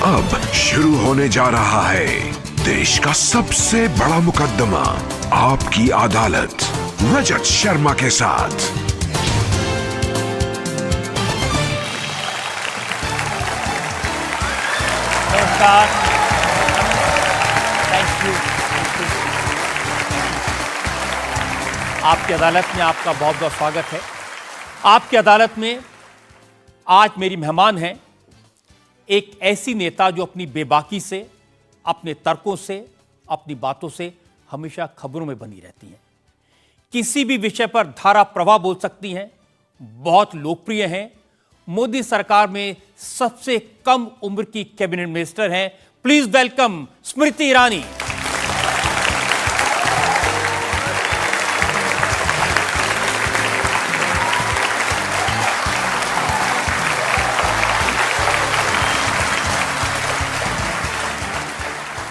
अब शुरू होने जा रहा है देश का सबसे बड़ा मुकदमा, आपकी अदालत, रजत शर्मा के साथ। नमस्कार, थैंक यू। आपकी अदालत में आपका बहुत बहुत स्वागत है। आपकी अदालत में आज मेरी मेहमान हैं एक ऐसी नेता जो अपनी बेबाकी से, अपने तर्कों से, अपनी बातों से हमेशा खबरों में बनी रहती हैं। किसी भी विषय पर धारा प्रवाह बोल सकती हैं, बहुत लोकप्रिय हैं। मोदी सरकार में सबसे कम उम्र की कैबिनेट मिनिस्टर हैं। Please welcome Smriti Irani.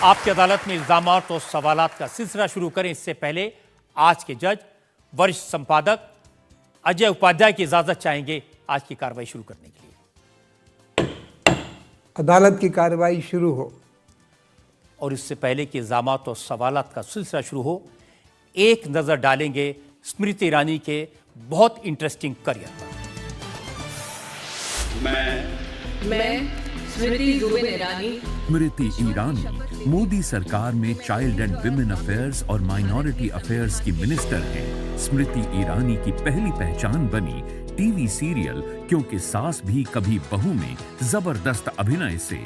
आपकी अदालत में इल्जामात और सवालात का सिलसिला शुरू करें इससे पहले आज के जज वरिष्ठ संपादक अजय उपाध्याय की इजाजत चाहेंगे आज की कार्रवाई शुरू करने के लिए। अदालत की कार्रवाई शुरू हो। और इससे पहले कि इल्जामात और सवालात का सिलसिला शुरू हो, एक नजर डालेंगे स्मृति ईरानी के बहुत इंटरेस्टिंग करियर पर। मैं स्मृति जुबिन ईरानी। स्मृति ईरानी मोदी सरकार में चाइल्ड एंड विमेन अफेयर्स और माइनॉरिटी अफेयर्स की मिनिस्टर हैं। स्मृति ईरानी की पहली पहचान बनी टीवी सीरियल क्योंकि सास भी कभी बहू में जबरदस्त अभिनय से।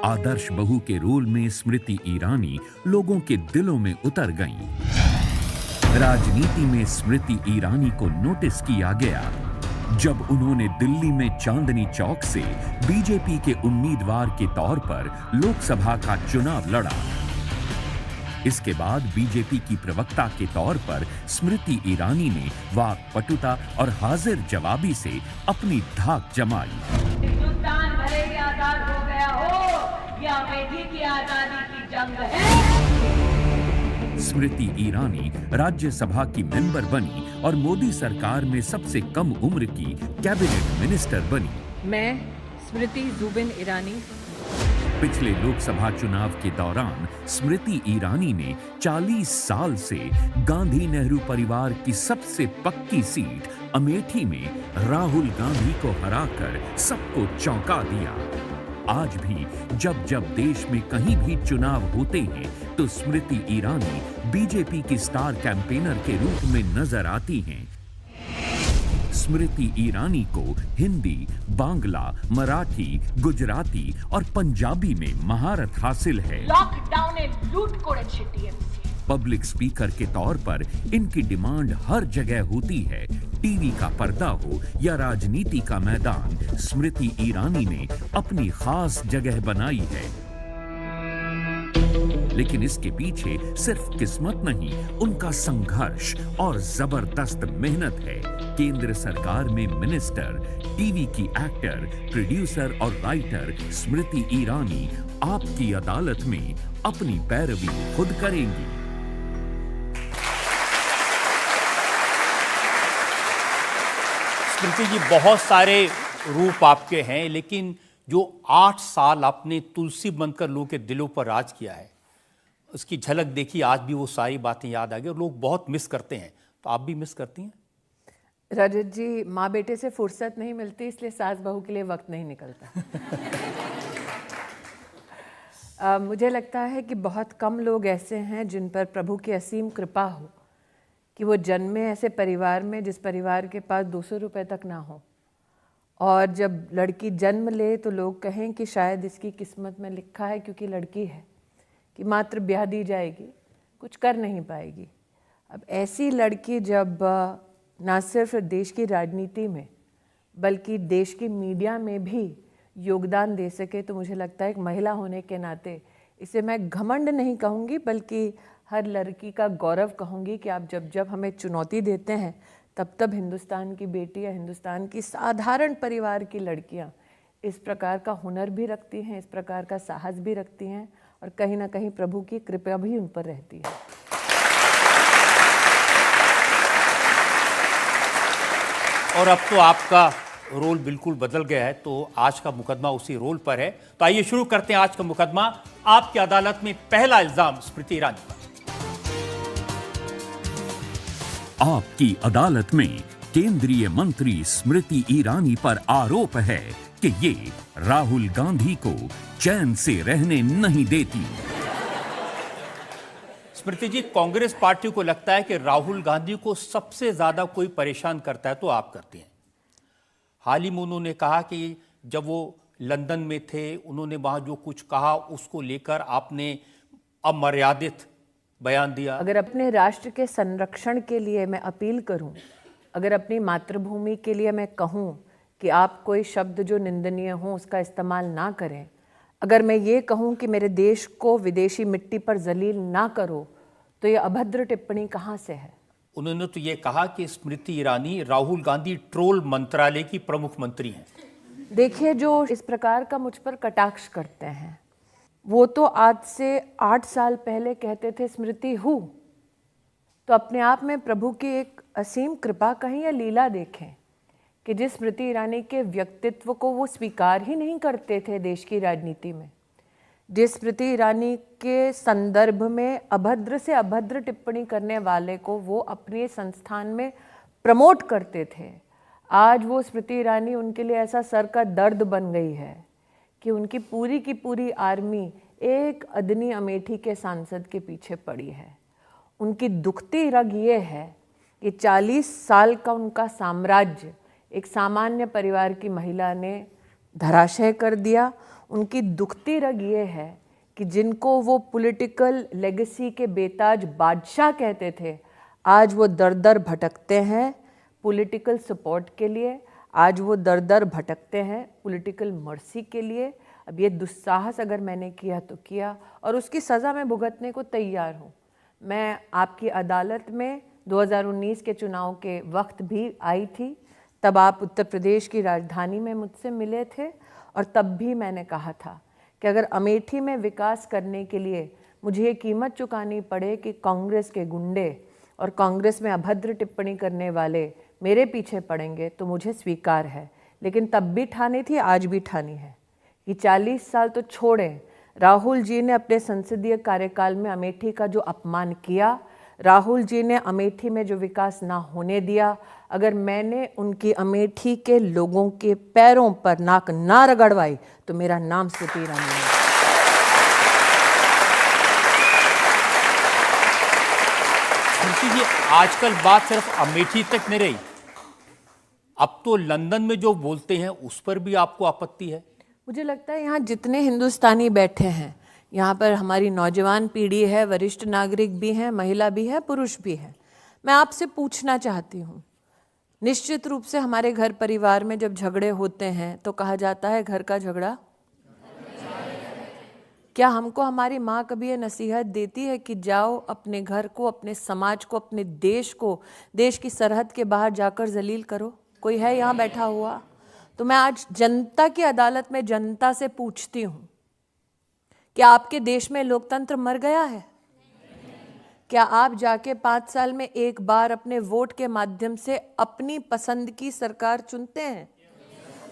आदर्श बहू के रोल में स्मृति ईरानी लोगों के दिलों में उतर गईं। राजनीति में स्मृति ईरानी को नोटिस किया गया जब उन्होंने दिल्ली में चांदनी चौक से बीजेपी के उम्मीदवार के तौर पर लोकसभा का चुनाव लड़ा। इसके बाद बीजेपी की प्रवक्ता के तौर पर स्मृति ईरानी ने वाक्पटुता और हाजिर जवाबी से अपनी धाक जमाई। हिंदुस्तान भले ही आजाद हो गया हो, यह अमेठी की आजादी की जंग है। स्मृति ईरानी राज्यसभा की मेंबर बनी और मोदी सरकार में सबसे कम उम्र की कैबिनेट मिनिस्टर बनी। मैं स्मृति जुबिन ईरानी। पिछले लोकसभा चुनाव के दौरान स्मृति ईरानी ने 40 साल से गांधी नेहरू परिवार की सबसे पक्की सीट अमेठी में राहुल गांधी को हराकर सबको चौंका दिया। आज भी जब जब देश में कहीं भी चुनाव होते हैं तो स्मृति ईरानी बीजेपी की स्टार कैंपेनर के रूप में नजर आती हैं। स्मृति ईरानी को हिंदी, बांग्ला, मराठी, गुजराती और पंजाबी में महारत हासिल है। लॉकडाउन लूट करेছে টিএমসি। पब्लिक स्पीकर के तौर पर इनकी डिमांड हर जगह होती है। टीवी का पर्दा हो या राजनीति का मैदान, स्मृति ईरानी ने अपनी खास जगह बनाई है। लेकिन इसके पीछे सिर्फ किस्मत नहीं, उनका संघर्ष और जबरदस्त मेहनत है। केंद्र सरकार में मिनिस्टर, टीवी की एक्टर, प्रोड्यूसर और राइटर स्मृति ईरानी आपकी अदालत में अपनी पैरवी खुद करेंगी। स्मृति जी, बहुत सारे रूप आपके हैं, लेकिन जो 8 साल आपने तुलसी बनकर लोगों के दिलों पर राज किया है, उसकी झलक देखी। आज भी वो सारी बातें याद आ गई और लोग बहुत मिस करते हैं। तो आप भी मिस करती हैं? रजत जी, माँ बेटे से फुर्सत नहीं मिलती, इसलिए सास बहू के लिए वक्त नहीं निकलता। मुझे लगता है कि बहुत कम लोग ऐसे हैं जिन पर प्रभु की असीम कृपा हो कि वो जन्मे ऐसे परिवार में जिस परिवार के पास 200 रुपए तक ना हो, और जब लड़की जन्म ले तो लोग कहें कि शायद इसकी किस्मत में लिखा है क्योंकि लड़की है कि मात्र ब्याह दी जाएगी, कुछ कर नहीं पाएगी। अब ऐसी लड़की जब ना सिर्फ देश की राजनीति में बल्कि देश की मीडिया में भी योगदान दे सके, तो मुझे लगता है एक महिला होने के नाते इसे मैं घमंड नहीं कहूँगी बल्कि हर लड़की का गौरव कहूँगी कि आप जब जब हमें चुनौती देते हैं तब तब हिंदुस्तान की बेटी या हिंदुस्तान की साधारण परिवार की लड़कियाँ इस प्रकार का हुनर भी रखती हैं, इस प्रकार का साहस भी रखती हैं और कहीं ना कहीं प्रभु की कृपा भी उन पर रहती है। और अब तो आपका रोल बिल्कुल बदल गया है, तो आज का मुकदमा उसी रोल पर है। तो आइए शुरू करते हैं आज का मुकदमा। आपकी अदालत में पहला इल्जाम स्मृति ईरानी पर। आपकी अदालत में केंद्रीय मंत्री स्मृति ईरानी पर आरोप है कि ये राहुल गांधी को चैन से रहने नहीं देती। स्मृति जी, कांग्रेस पार्टी को लगता है कि राहुल गांधी को सबसे ज्यादा कोई परेशान करता है तो आप करते हैं। हाल ही में उन्होंने कहा कि जब वो लंदन में थे, उन्होंने वहां जो कुछ कहा उसको लेकर आपने अमर्यादित बयान दिया। अगर अपने राष्ट्र के संरक्षण के लिए मैं अपील करूं, अगर अपनी मातृभूमि के लिए मैं कहूं कि आप कोई शब्द जो निंदनीय हो उसका इस्तेमाल ना करें, अगर मैं ये कहूं कि मेरे देश को विदेशी मिट्टी पर जलील ना करो, तो ये अभद्र टिप्पणी कहाँ से है? उन्होंने तो ये कहा कि स्मृति ईरानी राहुल गांधी ट्रोल मंत्रालय की प्रमुख मंत्री हैं। देखिए, जो इस प्रकार का मुझ पर कटाक्ष करते हैं वो तो आज से 8 साल पहले कहते थे स्मृति हूँ। तो अपने आप में प्रभु की एक असीम कृपा कहीं या लीला देखें कि जिस स्मृति ईरानी के व्यक्तित्व को वो स्वीकार ही नहीं करते थे देश की राजनीति में, जिस स्मृति ईरानी के संदर्भ में अभद्र से अभद्र टिप्पणी करने वाले को वो अपने संस्थान में प्रमोट करते थे, आज वो स्मृति ईरानी उनके लिए ऐसा सर का दर्द बन गई है कि उनकी पूरी की पूरी आर्मी एक अदनी अमेठी के सांसद के पीछे पड़ी है। उनकी दुखती रग ये है कि 40 साल का उनका साम्राज्य एक सामान्य परिवार की महिला ने धराशय कर दिया। उनकी दुखती रग ये है कि जिनको वो पॉलिटिकल लेगेसी के बेताज बादशाह कहते थे, आज वो दर दर भटकते हैं पॉलिटिकल सपोर्ट के लिए, आज वो दर दर भटकते हैं पॉलिटिकल मर्सी के लिए। अब ये दुस्साहस अगर मैंने किया तो किया और उसकी सज़ा मैं भुगतने को तैयार हूँ। मैं आपकी अदालत में 2019 के चुनाव के वक्त भी आई थी, तब आप उत्तर प्रदेश की राजधानी में मुझसे मिले थे और तब भी मैंने कहा था कि अगर अमेठी में विकास करने के लिए मुझे ये कीमत चुकानी पड़े कि कांग्रेस के गुंडे और कांग्रेस में अभद्र टिप्पणी करने वाले मेरे पीछे पड़ेंगे तो मुझे स्वीकार है। लेकिन तब भी ठानी थी, आज भी ठानी है कि 40 साल तो छोड़ें, राहुल जी ने अपने संसदीय कार्यकाल में अमेठी का जो अपमान किया, राहुल जी ने अमेठी में जो विकास ना होने दिया, अगर मैंने उनकी अमेठी के लोगों के पैरों पर नाक ना रगड़वाई तो मेरा नाम स्मृति ईरानी है। स्मृति जी, आजकल बात सिर्फ अमेठी तक नहीं रही, अब तो लंदन में जो बोलते हैं उस पर भी आपको आपत्ति है। मुझे लगता है यहाँ जितने हिंदुस्तानी बैठे हैं, यहाँ पर हमारी नौजवान पीढ़ी है, वरिष्ठ नागरिक भी हैं, महिला भी है, पुरुष भी है। मैं आपसे पूछना चाहती हूँ, निश्चित रूप से हमारे घर परिवार में जब झगड़े होते हैं तो कहा जाता है घर का झगड़ा। क्या हमको हमारी माँ कभी ये नसीहत देती है कि जाओ अपने घर को, अपने समाज को, अपने देश को, देश की सरहद के बाहर जाकर जलील करो? कोई है यहाँ बैठा हुआ? तो मैं आज जनता की अदालत में जनता से पूछती हूँ, क्या आपके देश में लोकतंत्र मर गया है? क्या आप जाके 5 साल में एक बार अपने वोट के माध्यम से अपनी पसंद की सरकार चुनते हैं?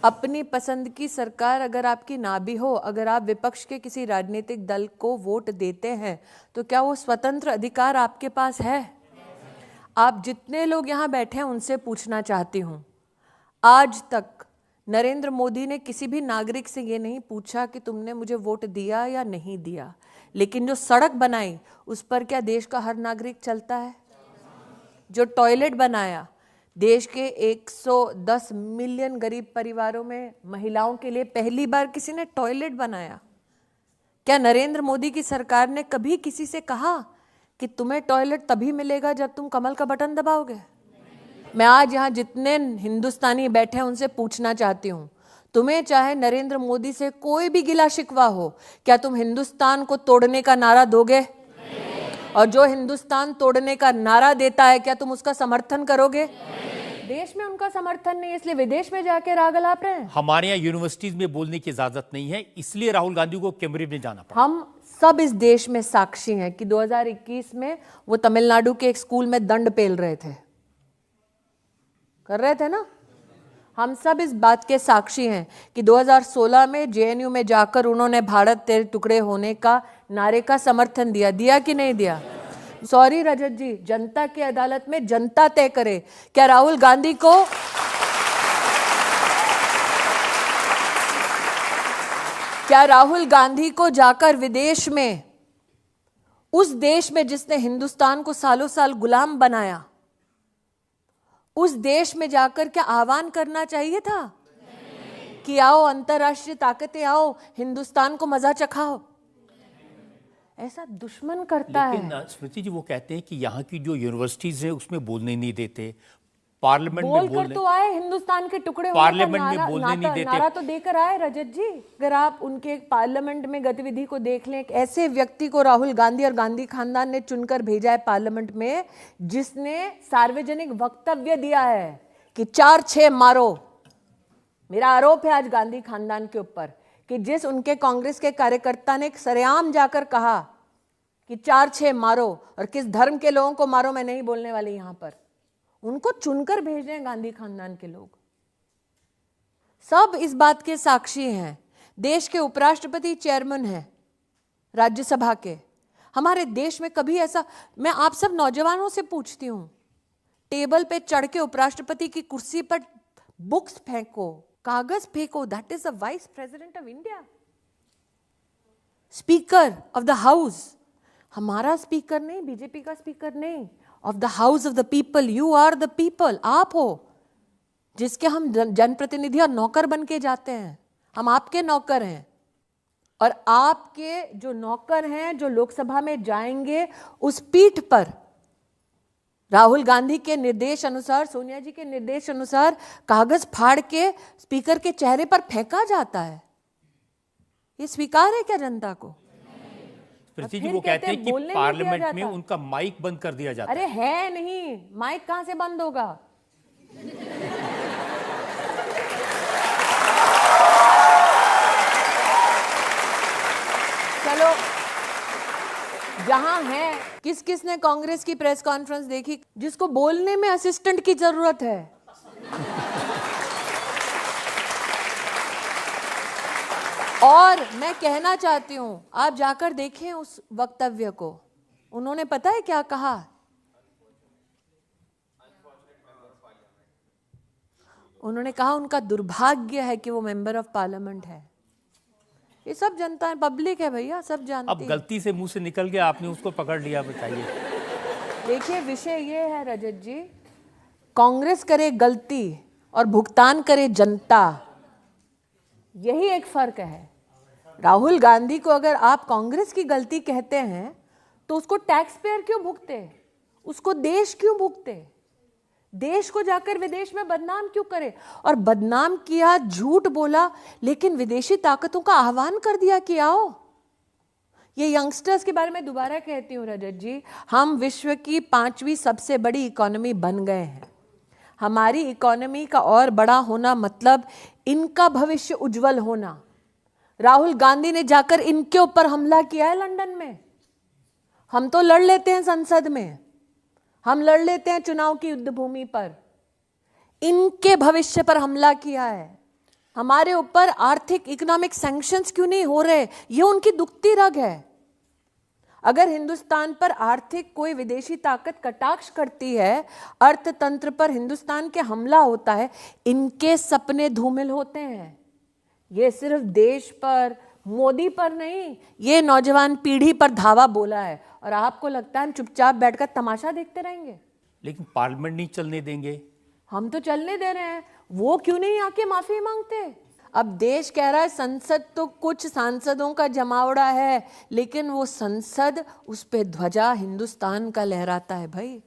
अपनी पसंद की सरकार अगर आपकी ना भी हो, अगर आप विपक्ष के किसी राजनीतिक दल को वोट देते हैं तो क्या वो स्वतंत्र अधिकार आपके पास है? आप जितने लोग यहाँ बैठे हैं उनसे पूछना चाहती हूँ, आज तक नरेंद्र मोदी ने किसी भी नागरिक से ये नहीं पूछा कि तुमने मुझे वोट दिया या नहीं दिया, लेकिन जो सड़क बनाई उस पर क्या देश का हर नागरिक चलता है? जो टॉयलेट बनाया, देश के 110 मिलियन गरीब परिवारों में महिलाओं के लिए पहली बार किसी ने टॉयलेट बनाया। क्या नरेंद्र मोदी की सरकार ने कभी किसी से कहा कि तुम्हें टॉयलेट तभी मिलेगा जब तुम कमल का बटन दबाओगे? मैं आज यहाँ जितने हिंदुस्तानी बैठे हैं उनसे पूछना चाहती हूँ, तुम्हें चाहे नरेंद्र मोदी से कोई भी गिला शिकवा हो, क्या तुम हिंदुस्तान को तोड़ने का नारा दोगे? और जो हिंदुस्तान तोड़ने का नारा देता है क्या तुम उसका समर्थन करोगे? देश में उनका समर्थन नहीं, इसलिए विदेश में जाके राग अलाप रहे हैं। हमारे यहाँ यूनिवर्सिटीज में बोलने की इजाजत नहीं है, इसलिए राहुल गांधी को कैम्ब्रिज में जाना पड़ा। हम सब इस देश में साक्षी हैं कि 2021 में वो तमिलनाडु के एक स्कूल में दंड पेल रहे थे, कर रहे थे ना, हम सब इस बात के साक्षी हैं कि 2016 में जेएनयू में जाकर उन्होंने भारत तेरे टुकड़े होने का नारे का समर्थन दिया कि नहीं दिया? सॉरी रजत जी, जनता की अदालत में जनता तय करे। क्या राहुल गांधी को जाकर विदेश में, उस देश में जिसने हिंदुस्तान को सालों साल गुलाम बनाया, उस देश में जाकर क्या आह्वान करना चाहिए था कि आओ अंतर्राष्ट्रीय ताकतें, आओ हिंदुस्तान को मजा चखाओ? ऐसा दुश्मन करता लेकिन है। स्मृति जी वो कहते हैं कि यहाँ की जो यूनिवर्सिटीज है उसमें बोलने नहीं देते, पार्लियामेंट में बोलकर बोलने, तो आए हिंदुस्तान के टुकड़े होने का पार्लियामेंट में बोलने नहीं देते। नारा तो देकर आए रजत जी। अगर आप उनके पार्लियामेंट में गतिविधि को देख लें, एक ऐसे व्यक्ति को राहुल गांधी और गांधी खानदान ने चुनकर भेजा है पार्लियामेंट में, जिसने सार्वजनिक वक्तव्य दिया है कि 4-6 मारो। मेरा आरोप है आज गांधी खानदान के ऊपर कि जिस उनके कांग्रेस के कार्यकर्ता ने सरेआम जाकर कहा कि 4-6 मारो, और किस धर्म के लोगों को मारो मैं नहीं बोलने वाली यहां पर, उनको चुनकर भेज रहे हैं गांधी खानदान के लोग। सब इस बात के साक्षी हैं। देश के उपराष्ट्रपति चेयरमैन हैं राज्यसभा के। हमारे देश में कभी ऐसा, मैं आप सब नौजवानों से पूछती हूं, टेबल पे चढ़ के उपराष्ट्रपति की कुर्सी पर बुक्स फेंको, कागज फेंको, that is the vice president of India, speaker of the house. हमारा स्पीकर नहीं, बीजेपी का स्पीकर नहीं, of the house of the people. You are the people. आप हो जिसके हम जनप्रतिनिधि और नौकर बन के जाते हैं। हम आपके नौकर हैं, और आपके जो नौकर हैं जो लोकसभा में जाएंगे, उस पीठ पर राहुल गांधी के निर्देश अनुसार, सोनिया जी के निर्देश अनुसार कागज फाड़ के स्पीकर के चेहरे पर फेंका जाता है। ये स्वीकार है क्या जनता को? स्मृति जी वो कहते हैं कि पार्लियामेंट में उनका माइक बंद कर दिया जाता है। अरे है नहीं, माइक कहां से बंद होगा? चलो, जहां है, किस किस ने कांग्रेस की प्रेस कॉन्फ्रेंस देखी जिसको बोलने में असिस्टेंट की जरूरत है? और मैं कहना चाहती हूं, आप जाकर देखें उस वक्तव्य को। उन्होंने पता है क्या कहा? उन्होंने कहा उनका दुर्भाग्य है कि वो मेंबर ऑफ पार्लियामेंट है। ये सब जनता है, पब्लिक है भैया, सब जानती है। अब गलती से मुंह से निकल गया, आपने उसको पकड़ लिया, बताइए। देखिए, विषय ये है रजत जी, कांग्रेस करे गलती और भुगतान करे जनता, यही एक फर्क है। राहुल गांधी को अगर आप कांग्रेस की गलती कहते हैं तो उसको टैक्स पेयर क्यों भुगते? उसको देश क्यों भुगते? देश को जाकर विदेश में बदनाम क्यों करे? और बदनाम किया, झूठ बोला, लेकिन विदेशी ताकतों का आह्वान कर दिया कि आओ। ये यंगस्टर्स के बारे में दोबारा कहती हूँ रजत जी, हम विश्व की 5वीं सबसे बड़ी इकोनॉमी बन गए हैं। हमारी इकोनॉमी का और बड़ा होना मतलब इनका भविष्य उज्जवल होना। राहुल गांधी ने जाकर इनके ऊपर हमला किया है लंदन में। हम तो लड़ लेते हैं संसद में, हम लड़ लेते हैं चुनाव की युद्ध भूमि पर, इनके भविष्य पर हमला किया है। हमारे ऊपर आर्थिक इकोनॉमिक सैंक्शंस क्यों नहीं हो रहे? ये उनकी दुखती रग है। अगर हिंदुस्तान पर आर्थिक कोई विदेशी ताकत कटाक्ष करती है, अर्थतंत्र पर हिंदुस्तान के हमला होता है, इनके सपने धूमिल होते हैं। ये सिर्फ देश पर, मोदी पर नहीं, ये नौजवान पीढ़ी पर धावा बोला है। और आपको लगता है हम चुपचाप बैठकर तमाशा देखते रहेंगे? लेकिन पार्लियामेंट नहीं चलने देंगे। हम तो चलने दे रहे हैं, वो क्यों नहीं आके माफी मांगते? अब देश कह रहा है संसद तो कुछ सांसदों का जमावड़ा है, लेकिन वो संसद, उस पे ध्वजा हिंदुस्तान का लहराता है भाई।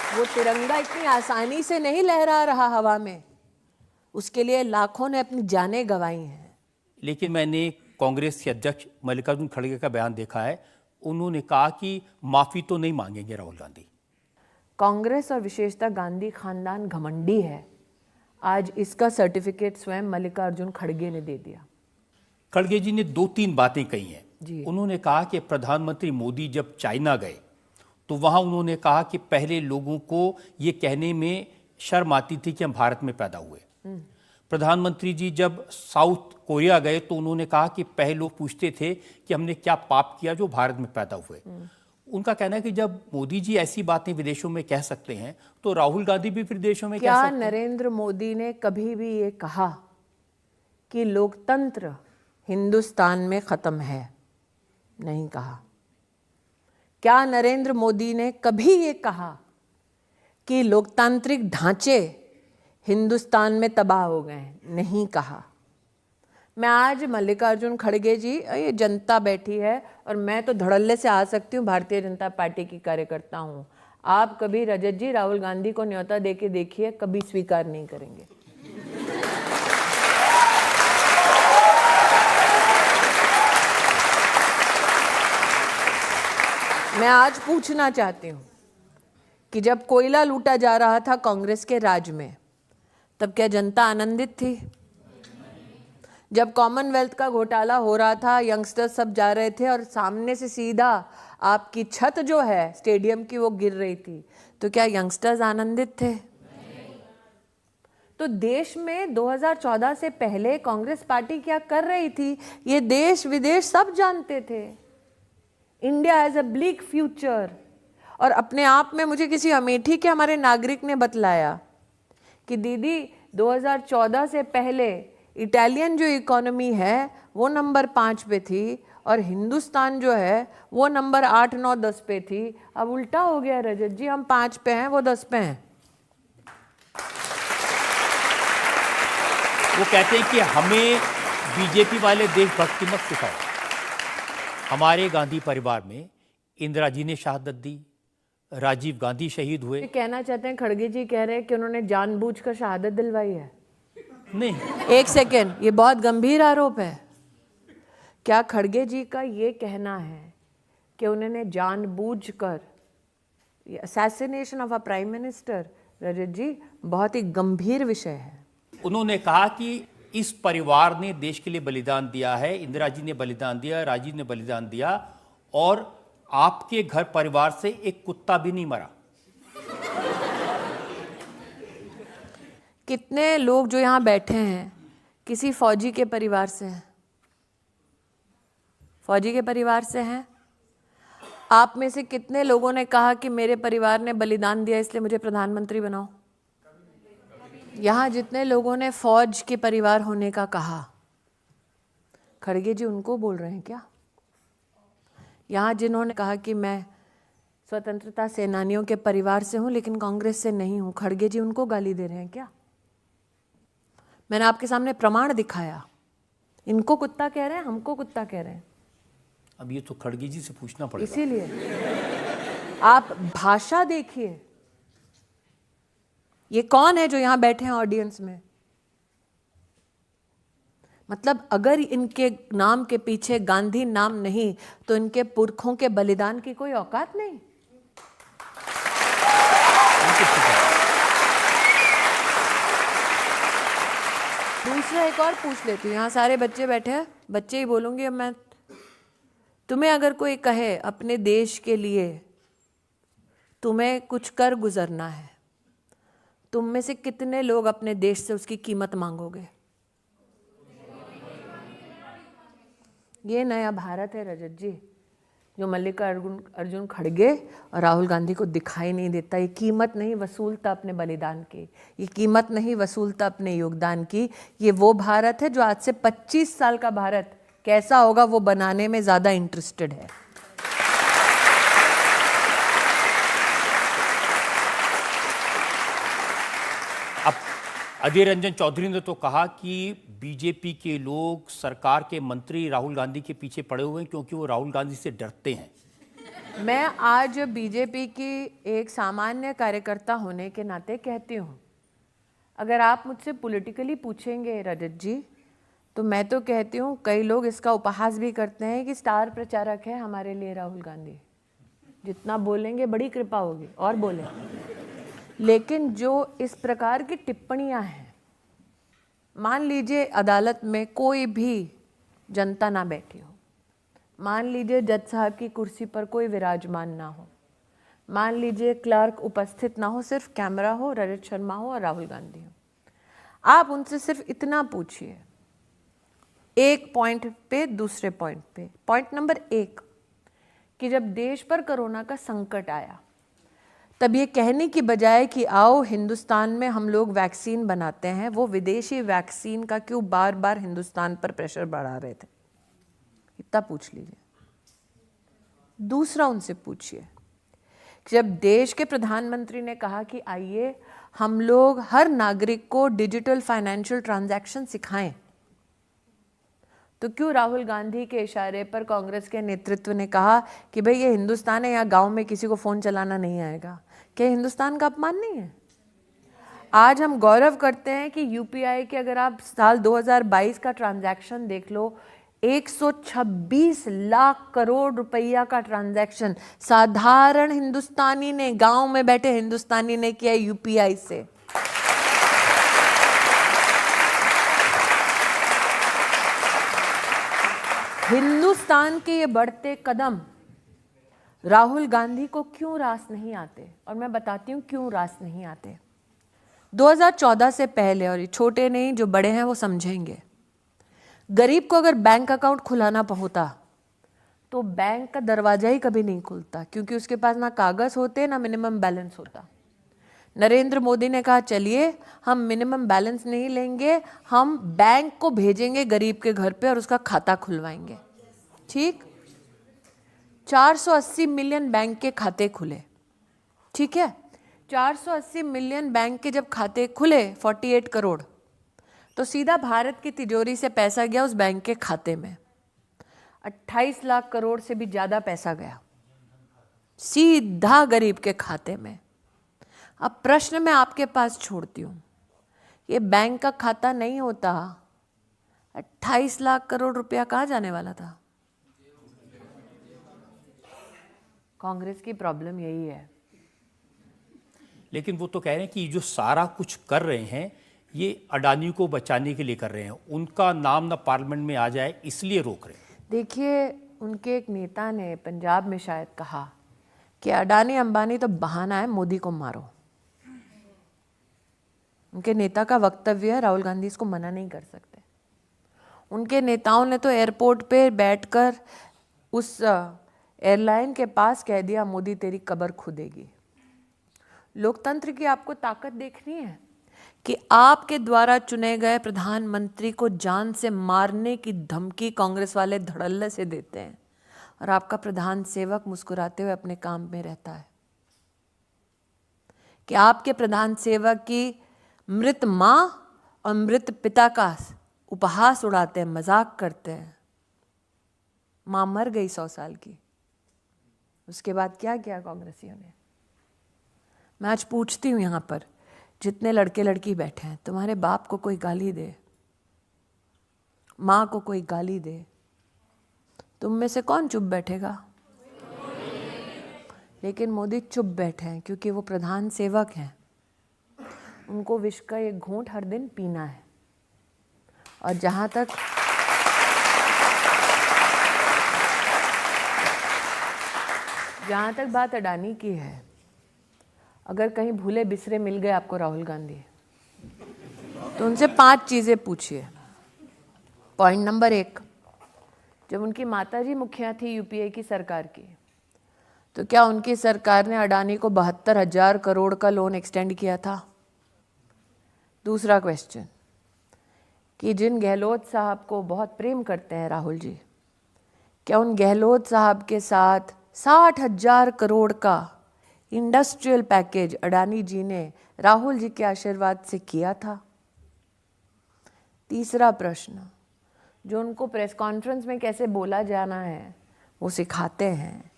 वो तिरंगा इतनी आसानी से नहीं लहरा रहा हवा में, उसके लिए लाखों ने अपनी जानें गंवाई हैं। लेकिन मैंने कांग्रेस के अध्यक्ष मल्लिकार्जुन खड़गे का बयान देखा है, उन्होंने कहा कि माफी तो नहीं मांगेंगे राहुल गांधी। कांग्रेस और विशेषतः गांधी खानदान घमंडी है। आज इसका सर्टिफिकेट स्वयं मल्लिकार्जुन खड़गे ने दे दिया। खड़गे जी ने 2-3 बातें कही हैं। जी। उन्होंने कहा कि प्रधानमंत्री मोदी जब चाइना गए तो वहाँ उन्होंने कहा कि पहले लोगों को ये कहने में शर्म आती थी कि हम भारत में पैदा हुए। प्रधानमंत्री जी जब साउथ कोरिया गए तो उन्होंने कहा कि पहले लोग पूछते थे कि हमने क्या पाप किया जो भारत में पैदा हुए। उनका कहना है कि जब मोदी जी ऐसी बातें विदेशों में कह सकते हैं तो राहुल गांधी भी फिर देशों में कह क्या सकते हैं। नरेंद्र मोदी ने कभी भी ये कहा कि लोकतंत्र हिंदुस्तान में खत्म है? नहीं कहा। क्या नरेंद्र मोदी ने कभी ये कहा कि लोकतांत्रिक ढांचे हिंदुस्तान में तबाह हो गए? नहीं कहा। मैं आज मल्लिकार्जुन खड़गे जी, ये जनता बैठी है और मैं तो धड़ल्ले से आ सकती हूँ, भारतीय जनता पार्टी की कार्यकर्ता हूँ। आप कभी रजत जी राहुल गांधी को न्योता दे के देखिए, कभी स्वीकार नहीं करेंगे। मैं आज पूछना चाहती हूँ कि जब कोयला लूटा जा रहा था कांग्रेस के राज में, तब क्या जनता आनंदित थी? जब कॉमनवेल्थ का घोटाला हो रहा था, यंगस्टर्स सब जा रहे थे और सामने से सीधा आपकी छत जो है स्टेडियम की वो गिर रही थी, तो क्या यंगस्टर्स आनंदित थे? तो देश में 2014 से पहले कांग्रेस पार्टी क्या कर रही थी, ये देश विदेश सब जानते थे। India has a bleak future. और अपने आप में मुझे किसी अमेठी के हमारे नागरिक ने बतलाया कि दीदी 2014 से पहले इटालियन जो इकोनॉमी है वो नंबर 5 पे थी और हिंदुस्तान जो है वो नंबर 8, 9, 10 पे थी। अब उल्टा हो गया रजत जी, हम 5 पे हैं, वो 10 पे हैं। वो कहते हैं कि हमें बीजेपी वाले देशभक्ति मत सिखाओ। हमारे गांधी परिवार में इंदिरा जी ने शहादत दी, राजीव गांधी शहीद हुए। कहना चाहते हैं, खड़गे जी कह रहे हैं कि उन्होंने जानबूझकर शहादत दिलवाई है। नहीं, एक सेकेंड, ये बहुत गंभीर आरोप है। क्या खड़गे जी का ये कहना है कि उन्होंने जानबूझकर, assassination of a prime minister, Rajat ji बहुत ही गंभीर विषय है। उन्होंने कहा कि इस परिवार ने देश के लिए बलिदान दिया है, इंदिरा जी ने बलिदान दिया, राजीव ने बलिदान दिया, और आपके घर परिवार से एक कुत्ता भी नहीं मरा। कितने लोग जो यहाँ बैठे हैं किसी फौजी के परिवार से हैं? फौजी के परिवार से हैं? आप में से कितने लोगों ने कहा कि मेरे परिवार ने बलिदान दिया इसलिए मुझे प्रधानमंत्री बनाओ? यहाँ जितने लोगों ने फौज के परिवार होने का कहा, खड़गे जी उनको बोल रहे हैं क्या? यहाँ जिन्होंने कहा कि मैं स्वतंत्रता सेनानियों के परिवार से हूँ लेकिन कांग्रेस से नहीं हूँ, खड़गे जी उनको गाली दे रहे हैं क्या? मैंने आपके सामने प्रमाण दिखाया। इनको कुत्ता कह रहे हैं, हमको कुत्ता कह रहे हैं। अब ये तो खड़गे जी से पूछना पड़ेगा। इसीलिए आप भाषा देखिए, ये कौन है जो यहां बैठे हैं ऑडियंस में? मतलब अगर इनके नाम के पीछे गांधी नाम नहीं तो इनके पुरखों के बलिदान की कोई औकात नहीं। दूसरा एक और पूछ लेती हूँ, यहाँ सारे बच्चे बैठे हैं, बच्चे ही बोलूंगी अब मैं। तुम्हें अगर कोई कहे अपने देश के लिए तुम्हें कुछ कर गुजरना है, तुम में से कितने लोग अपने देश से उसकी कीमत मांगोगे? ये नया भारत है रजत जी, जो मल्लिकार्जुन खड़गे और राहुल गांधी को दिखाई नहीं देता। ये कीमत नहीं वसूलता अपने बलिदान की, ये कीमत नहीं वसूलता अपने योगदान की। ये वो भारत है जो आज से 25 साल का भारत कैसा होगा वो बनाने में ज़्यादा इंटरेस्टेड है। अब अधीर रंजन चौधरी ने तो कहा कि बीजेपी के लोग, सरकार के मंत्री राहुल गांधी के पीछे पड़े हुए हैं क्योंकि वो राहुल गांधी से डरते हैं। मैं आज बीजेपी की एक सामान्य कार्यकर्ता होने के नाते कहती हूँ, अगर आप मुझसे पॉलिटिकली पूछेंगे रजत जी, तो मैं तो कहती हूँ, कई लोग इसका उपहास भी करते हैं कि स्टार प्रचारक है हमारे लिए राहुल गांधी, जितना बोलेंगे बड़ी कृपा होगी और बोले। लेकिन जो इस प्रकार की टिप्पणियां हैं, मान लीजिए अदालत में कोई भी जनता ना बैठी हो, मान लीजिए जज साहब की कुर्सी पर कोई विराजमान ना हो, मान लीजिए क्लर्क उपस्थित ना हो, सिर्फ कैमरा हो, रजत शर्मा हो और राहुल गांधी हो, आप उनसे सिर्फ इतना पूछिए, एक पॉइंट पे दूसरे पॉइंट पे। पॉइंट नंबर 1 कि जब देश पर कोरोना का संकट आया, तब ये कहने की बजाय कि आओ हिंदुस्तान में हम लोग वैक्सीन बनाते हैं, वो विदेशी वैक्सीन का क्यों बार बार हिंदुस्तान पर प्रेशर बढ़ा रहे थे? इतना पूछ लीजिए। दूसरा उनसे पूछिए कि जब देश के प्रधानमंत्री ने कहा कि आइए हम लोग हर नागरिक को डिजिटल फाइनेंशियल ट्रांजैक्शन सिखाएं, तो क्यों राहुल गांधी के इशारे पर कांग्रेस के नेतृत्व ने कहा कि भाई ये हिंदुस्तान है, यहाँ गांव में किसी को फोन चलाना नहीं आएगा? क्या हिंदुस्तान का अपमान नहीं है? आज हम गौरव करते हैं कि यूपीआई के अगर आप साल 2022 का ट्रांजैक्शन देख लो, 126 लाख करोड़ रुपया का ट्रांजैक्शन साधारण हिंदुस्तानी ने, गांव में बैठे हिंदुस्तानी ने किया यूपीआई से। हिंदुस्तान के ये बढ़ते कदम राहुल गांधी को क्यों रास नहीं आते? और मैं बताती हूं क्यों रास नहीं आते। 2014 से पहले, और ये छोटे नहीं जो बड़े हैं वो समझेंगे, गरीब को अगर बैंक अकाउंट खुलाना होता तो बैंक का दरवाजा ही कभी नहीं खुलता, क्योंकि उसके पास ना कागज होते ना मिनिमम बैलेंस होता। नरेंद्र मोदी ने कहा चलिए हम मिनिमम बैलेंस नहीं लेंगे, हम बैंक को भेजेंगे गरीब के घर पे और उसका खाता खुलवाएंगे। ठीक, 480 मिलियन बैंक के खाते खुले। ठीक है, 480 मिलियन बैंक के जब खाते खुले, 48 करोड़, तो सीधा भारत की तिजोरी से पैसा गया उस बैंक के खाते में। 28 लाख करोड़ से भी ज्यादा पैसा गया सीधा गरीब के खाते में। अब प्रश्न मैं आपके पास छोड़ती हूं, ये बैंक का खाता नहीं होता, 28 लाख करोड़ रुपया कहाँ जाने वाला था? कांग्रेस की प्रॉब्लम यही है। लेकिन वो तो कह रहे हैं कि जो सारा कुछ कर रहे हैं ये अडानी को बचाने के लिए कर रहे हैं, उनका नाम ना पार्लियामेंट में आ जाए इसलिए रोक रहे हैं। देखिए, उनके एक नेता ने पंजाब में शायद कहा कि अडानी अंबानी तो बहाना है, मोदी को मारो। उनके नेता का वक्तव्य है, राहुल गांधी इसको मना नहीं कर सकते। उनके नेताओं ने तो एयरपोर्ट पे बैठकर उस एयरलाइन के पास कह दिया मोदी तेरी कब्र खुदेगी। लोकतंत्र की आपको ताकत देखनी है कि आपके द्वारा चुने गए प्रधानमंत्री को जान से मारने की धमकी कांग्रेस वाले धड़ल्ले से देते हैं और आपका प्रधान सेवक मुस्कुराते हुए अपने काम में रहता है। कि आपके प्रधान सेवक की मृत मां और मृत पिता का उपहास उड़ाते हैं, मजाक करते हैं। मां मर गई 100 साल की, उसके बाद क्या किया कांग्रेसियों ने? मैं आज पूछती हूं यहां पर जितने लड़के लड़की बैठे हैं, तुम्हारे बाप को कोई गाली दे, मां को कोई गाली दे, तुम में से कौन चुप बैठेगा? लेकिन मोदी चुप बैठे हैं क्योंकि वो प्रधान सेवक हैं। उनको विष का एक घूंट हर दिन पीना है। और जहां तक बात अडानी की है, अगर कहीं भूले बिसरे मिल गए आपको राहुल गांधी, तो उनसे 5 चीजें पूछिए। पॉइंट नंबर 1, जब उनकी माताजी मुखिया थी यूपीए की सरकार की, तो क्या उनकी सरकार ने अडानी को 72,000 करोड़ का लोन एक्सटेंड किया था? दूसरा क्वेश्चन, कि जिन गहलोत साहब को बहुत प्रेम करते हैं राहुल जी, क्या उन गहलोत साहब के साथ 60,000 करोड़ का इंडस्ट्रियल पैकेज अडानी जी ने राहुल जी के आशीर्वाद से किया था? तीसरा प्रश्न, जो उनको प्रेस कॉन्फ्रेंस में कैसे बोला जाना है वो सिखाते हैं,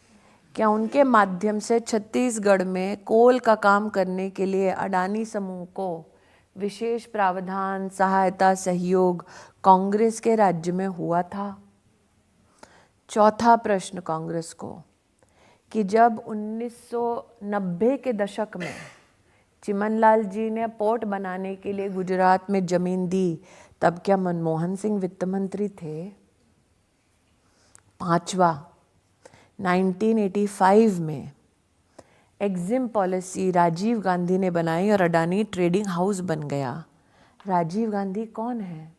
क्या उनके माध्यम से छत्तीसगढ़ में कोल का काम करने के लिए अडानी समूह को विशेष प्रावधान, सहायता, सहयोग कांग्रेस के राज्य में हुआ था? चौथा प्रश्न कांग्रेस को, कि जब 1990 के दशक में चिमनलाल जी ने पोर्ट बनाने के लिए गुजरात में जमीन दी, तब क्या मनमोहन सिंह वित्त मंत्री थे? पांचवा, 1985 में एग्जिम पॉलिसी राजीव गांधी ने बनाई और अडानी ट्रेडिंग हाउस बन गया। राजीव गांधी कौन है?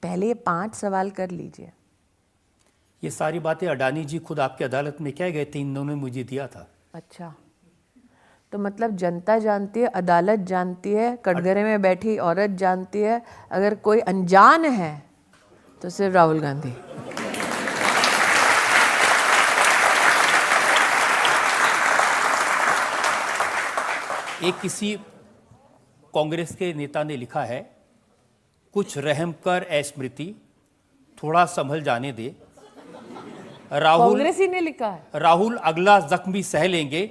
पहले ये 5 सवाल कर लीजिए। ये सारी बातें अडानी जी खुद आपकी अदालत में कह गए थे, इन्होंने मुझे दिया था। अच्छा, तो मतलब जनता जानती है, अदालत जानती है, कटघरे में बैठी औरत जानती है, अगर कोई अनजान है तो सिर्फ राहुल गांधी। एक किसी कांग्रेस के नेता ने लिखा है, कुछ रहम कर ऐ स्मृति, थोड़ा संभल जाने दे। राहुल कांग्रेस ही ने लिखा है। राहुल अगला जख्म भी सह लेंगे,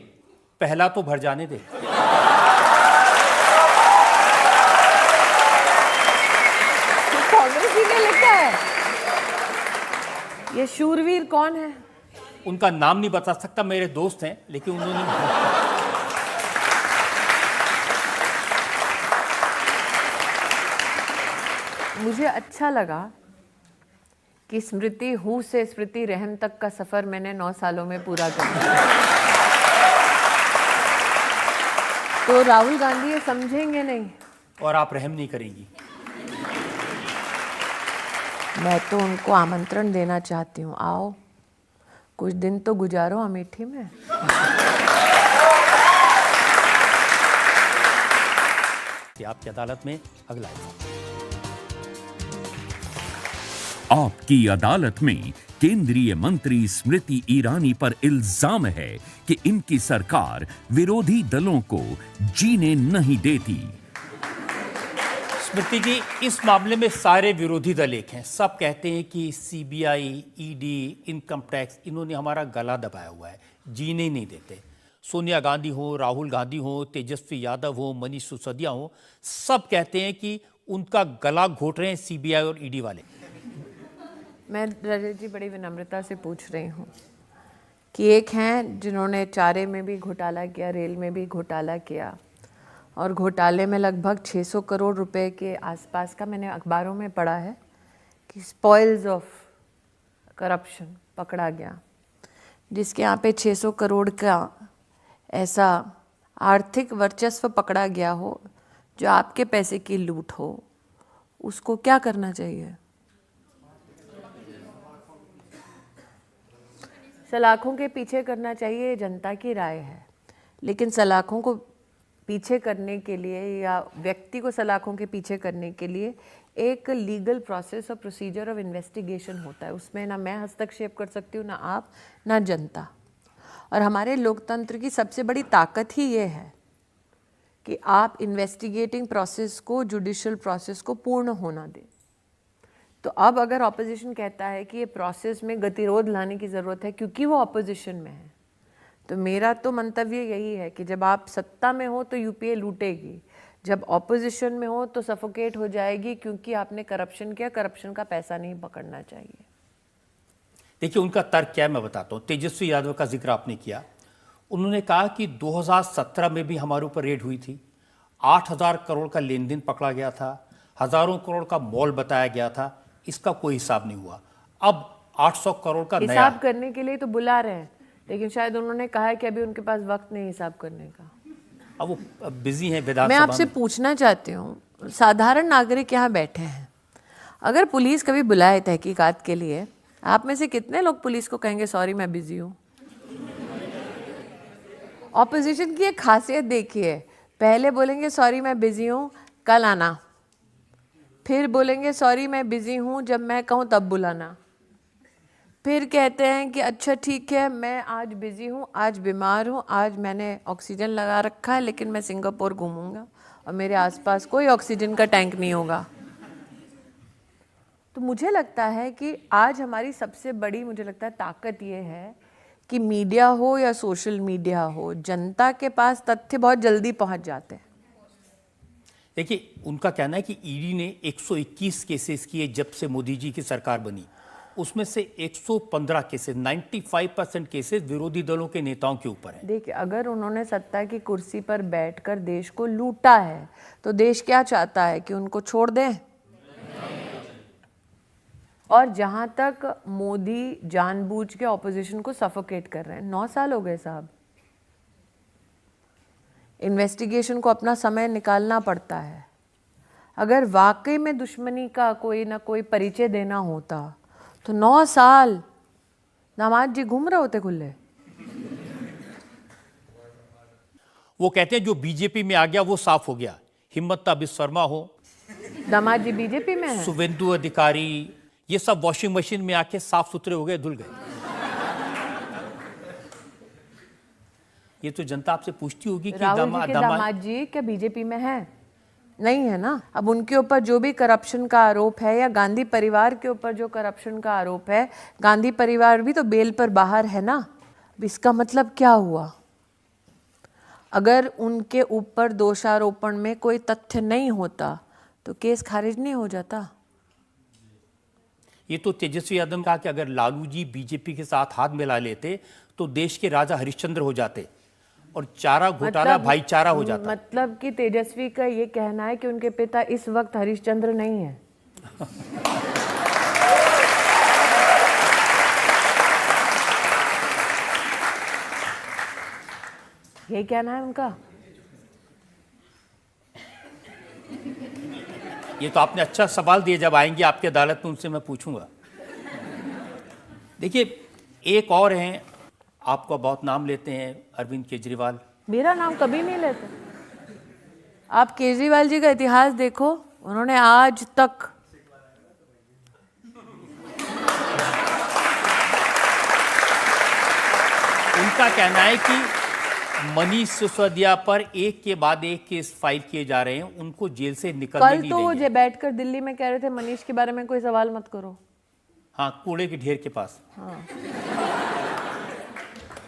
पहला तो भर जाने दे। कांग्रेस ही ने लिखा है। ये शूरवीर कौन है? उनका नाम नहीं बता सकता, मेरे दोस्त हैं, लेकिन उन्होंने मुझे अच्छा लगा कि स्मृति हूँ से स्मृति रहम तक का सफर मैंने 9 सालों में पूरा कर दिया। तो राहुल गांधी ये समझेंगे नहीं और आप रहम नहीं करेंगी। मैं तो उनको आमंत्रण देना चाहती हूँ, आओ कुछ दिन तो गुजारो अमेठी में। आपकी अदालत में अगला है। आपकी अदालत में केंद्रीय मंत्री स्मृति ईरानी पर इल्जाम है कि इनकी सरकार विरोधी दलों को जीने नहीं देती। स्मृति जी, इस मामले में सारे विरोधी दल एक हैं। सब कहते हैं कि सीबीआई, ईडी, इनकम टैक्स, इन्होंने हमारा गला दबाया हुआ है, जीने ही नहीं देते। सोनिया गांधी हो, राहुल गांधी हो, तेजस्वी यादव हो, मनीष सिसोदिया हो, सब कहते हैं कि उनका गला घोट रहे हैं सीबीआई और ईडी वाले। मैं रजत जी बड़ी विनम्रता से पूछ रही हूँ कि एक हैं जिन्होंने चारे में भी घोटाला किया, रेल में भी घोटाला किया, और घोटाले में लगभग 600 करोड़ रुपए के आसपास का मैंने अखबारों में पढ़ा है कि स्पॉइल्स ऑफ करप्शन पकड़ा गया, जिसके यहाँ पे 600 करोड़ का ऐसा आर्थिक वर्चस्व पकड़ा गया हो जो आपके पैसे की लूट हो, उसको क्या करना चाहिए? सलाखों के पीछे करना चाहिए, ये जनता की राय है, लेकिन सलाखों को पीछे करने के लिए या व्यक्ति को सलाखों के पीछे करने के लिए एक लीगल प्रोसेस और प्रोसीजर ऑफ इन्वेस्टिगेशन होता है। उसमें ना मैं हस्तक्षेप कर सकती हूँ, ना आप, ना जनता। और हमारे लोकतंत्र की सबसे बड़ी ताकत ही ये है कि आप इन्वेस्टिगेटिंग प्रोसेस को, जुडिशियल प्रोसेस को पूर्ण होना दें। तो अब अगर ऑपोजिशन कहता है कि ये प्रोसेस में गतिरोध लाने की ज़रूरत है क्योंकि वो ऑपोजिशन में है, तो मेरा तो मंतव्य यही है कि जब आप सत्ता में हो तो यूपीए लूटेगी, जब ऑपोजिशन में हो तो सफोकेट हो जाएगी, क्योंकि आपने करप्शन किया, करप्शन का पैसा नहीं पकड़ना चाहिए। देखिए, उनका तर्क क्या है मैं बताता हूँ। तेजस्वी यादव का जिक्र आपने किया, उन्होंने कहा कि 2017 में भी हमारे ऊपर रेड हुई थी, 8000 करोड़ का लेन देन पकड़ा गया था, हजारों करोड़ का मॉल बताया गया था, इसका कोई हिसाब नहीं हुआ। अब 800 करोड़ का हिसाब करने के लिए तो बुला रहे हैं, लेकिन शायद उन्होंने कहा है कि अभी उनके पास वक्त नहीं हिसाब करने का। अब वो बिजी हैं विधानसभा मैं आपसे पूछना चाहती हूँ, साधारण नागरिक यहाँ बैठे हैं, अगर पुलिस कभी बुलाए तहकीकात के लिए, आप में से कितने लोग पुलिस को कहेंगे सॉरी मैं बिजी हूँ? ऑपोजिशन की एक खासियत देखिए, पहले बोलेंगे सॉरी मैं बिजी हूँ, कल आना, फिर बोलेंगे सॉरी मैं बिजी हूँ, जब मैं कहूँ तब बुलाना, फिर कहते हैं कि अच्छा ठीक है मैं आज बिजी हूँ, आज बीमार हूँ, आज मैंने ऑक्सीजन लगा रखा है, लेकिन मैं सिंगापुर घूमूंगा और मेरे आसपास कोई ऑक्सीजन का टैंक नहीं होगा। तो मुझे लगता है कि आज हमारी सबसे बड़ी, मुझे लगता है, ताकत ये है कि मीडिया हो या सोशल मीडिया हो, जनता के पास तथ्य बहुत जल्दी पहुंच जाते हैं। देखिए, उनका कहना है कि ईडी ने 121 केसेस किए जब से मोदी जी की सरकार बनी, उसमें से 115 केसेस, 95% केसेस विरोधी दलों के नेताओं के ऊपर है। देखिए, अगर उन्होंने सत्ता की कुर्सी पर बैठकर देश को लूटा है तो देश क्या चाहता है कि उनको छोड़ दें? और जहां तक मोदी जानबूझ के ऑपोजिशन को सफोकेट कर रहे हैं, 9 साल हो गए साहब, इन्वेस्टिगेशन को अपना समय निकालना पड़ता है। अगर वाकई में दुश्मनी का कोई ना कोई परिचय देना होता तो 9 साल दामाद जी घूम रहे होते खुले। वो कहते हैं जो बीजेपी में आ गया वो साफ हो गया। हिम्मत विश्वकर्मा हो, दामाद जी बीजेपी में है। शुभेंदु अधिकारी, ये सब वॉशिंग मशीन में आके साफ सुथरे हो गए, धुल गए। ये तो जनता आपसे पूछती होगी कि राहुल जी के दामाद जी क्या बीजेपी में है? नहीं है ना। अब उनके ऊपर जो भी करप्शन का आरोप है या गांधी परिवार के ऊपर जो करप्शन का आरोप है, गांधी परिवार भी तो बेल पर बाहर है ना। इसका मतलब क्या हुआ? अगर उनके ऊपर दोषारोपण में कोई तथ्य नहीं होता तो केस खारिज नहीं हो जाता। ये तो तेजस्वी यादव ने कहा कि अगर लालू जी बीजेपी के साथ हाथ मिला लेते तो देश के राजा हरिश्चंद्र हो जाते और चारा घोटाला भाईचारा हो जाता। मतलब कि तेजस्वी का ये कहना है कि उनके पिता इस वक्त हरिश्चंद्र नहीं है। यही कहना है उनका। ये तो आपने अच्छा सवाल दिया, जब आएंगे आपकी अदालत में उनसे मैं पूछूंगा। देखिए, एक और हैं, आपका बहुत नाम लेते हैं, अरविंद केजरीवाल। मेरा नाम कभी नहीं लेते। आप केजरीवाल जी का इतिहास देखो, उन्होंने आज तक उनका कहना है कि मनीष सिसोदिया पर एक के बाद एक केस फाइल किए जा रहे हैं, उनको जेल से निकलने कल नहीं तो वो देंगे। बैठकर दिल्ली में कह रहे थे मनीष के बारे में कोई सवाल मत करो। हाँ, कूड़े के ढेर के पास। हाँ।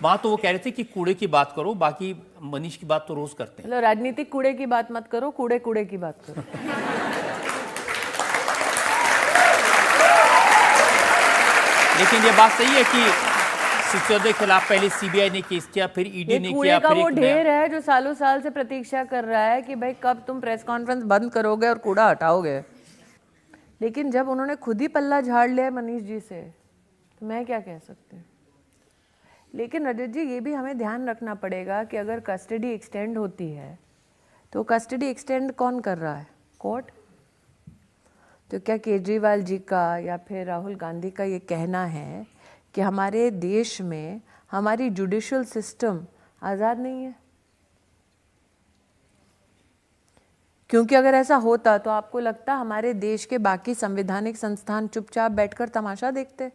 वहां तो वो कह रहे थे कि कूड़े की बात करो, बाकी मनीष की बात तो रोज करते हैं। मतलब राजनीतिक कूड़े की बात मत करो, कूड़े कूड़े की बात करो। लेकिन ये बात सही है कि सिसोदिया के खिलाफ पहले सीबीआई ने केस किया, फिर ईडी ने कूड़े किया, का फिर वो एक ढेर है जो सालों साल से प्रतीक्षा कर रहा है कि भाई कब तुम प्रेस कॉन्फ्रेंस बंद करोगे और कूड़ा हटाओगे। लेकिन जब उन्होंने खुद ही पल्ला झाड़ लिया मनीष जी से तो मैं क्या कह सकती हूँ। लेकिन रजत जी, ये भी हमें ध्यान रखना पड़ेगा कि अगर कस्टडी एक्सटेंड होती है तो कस्टडी एक्सटेंड कौन कर रहा है? कोर्ट। तो क्या केजरीवाल जी का या फिर राहुल गांधी का ये कहना है कि हमारे देश में हमारी जुडिशियल सिस्टम आज़ाद नहीं है? क्योंकि अगर ऐसा होता तो आपको लगता हमारे देश के बाकी संवैधानिक संस्थान चुपचाप बैठकर तमाशा देखते?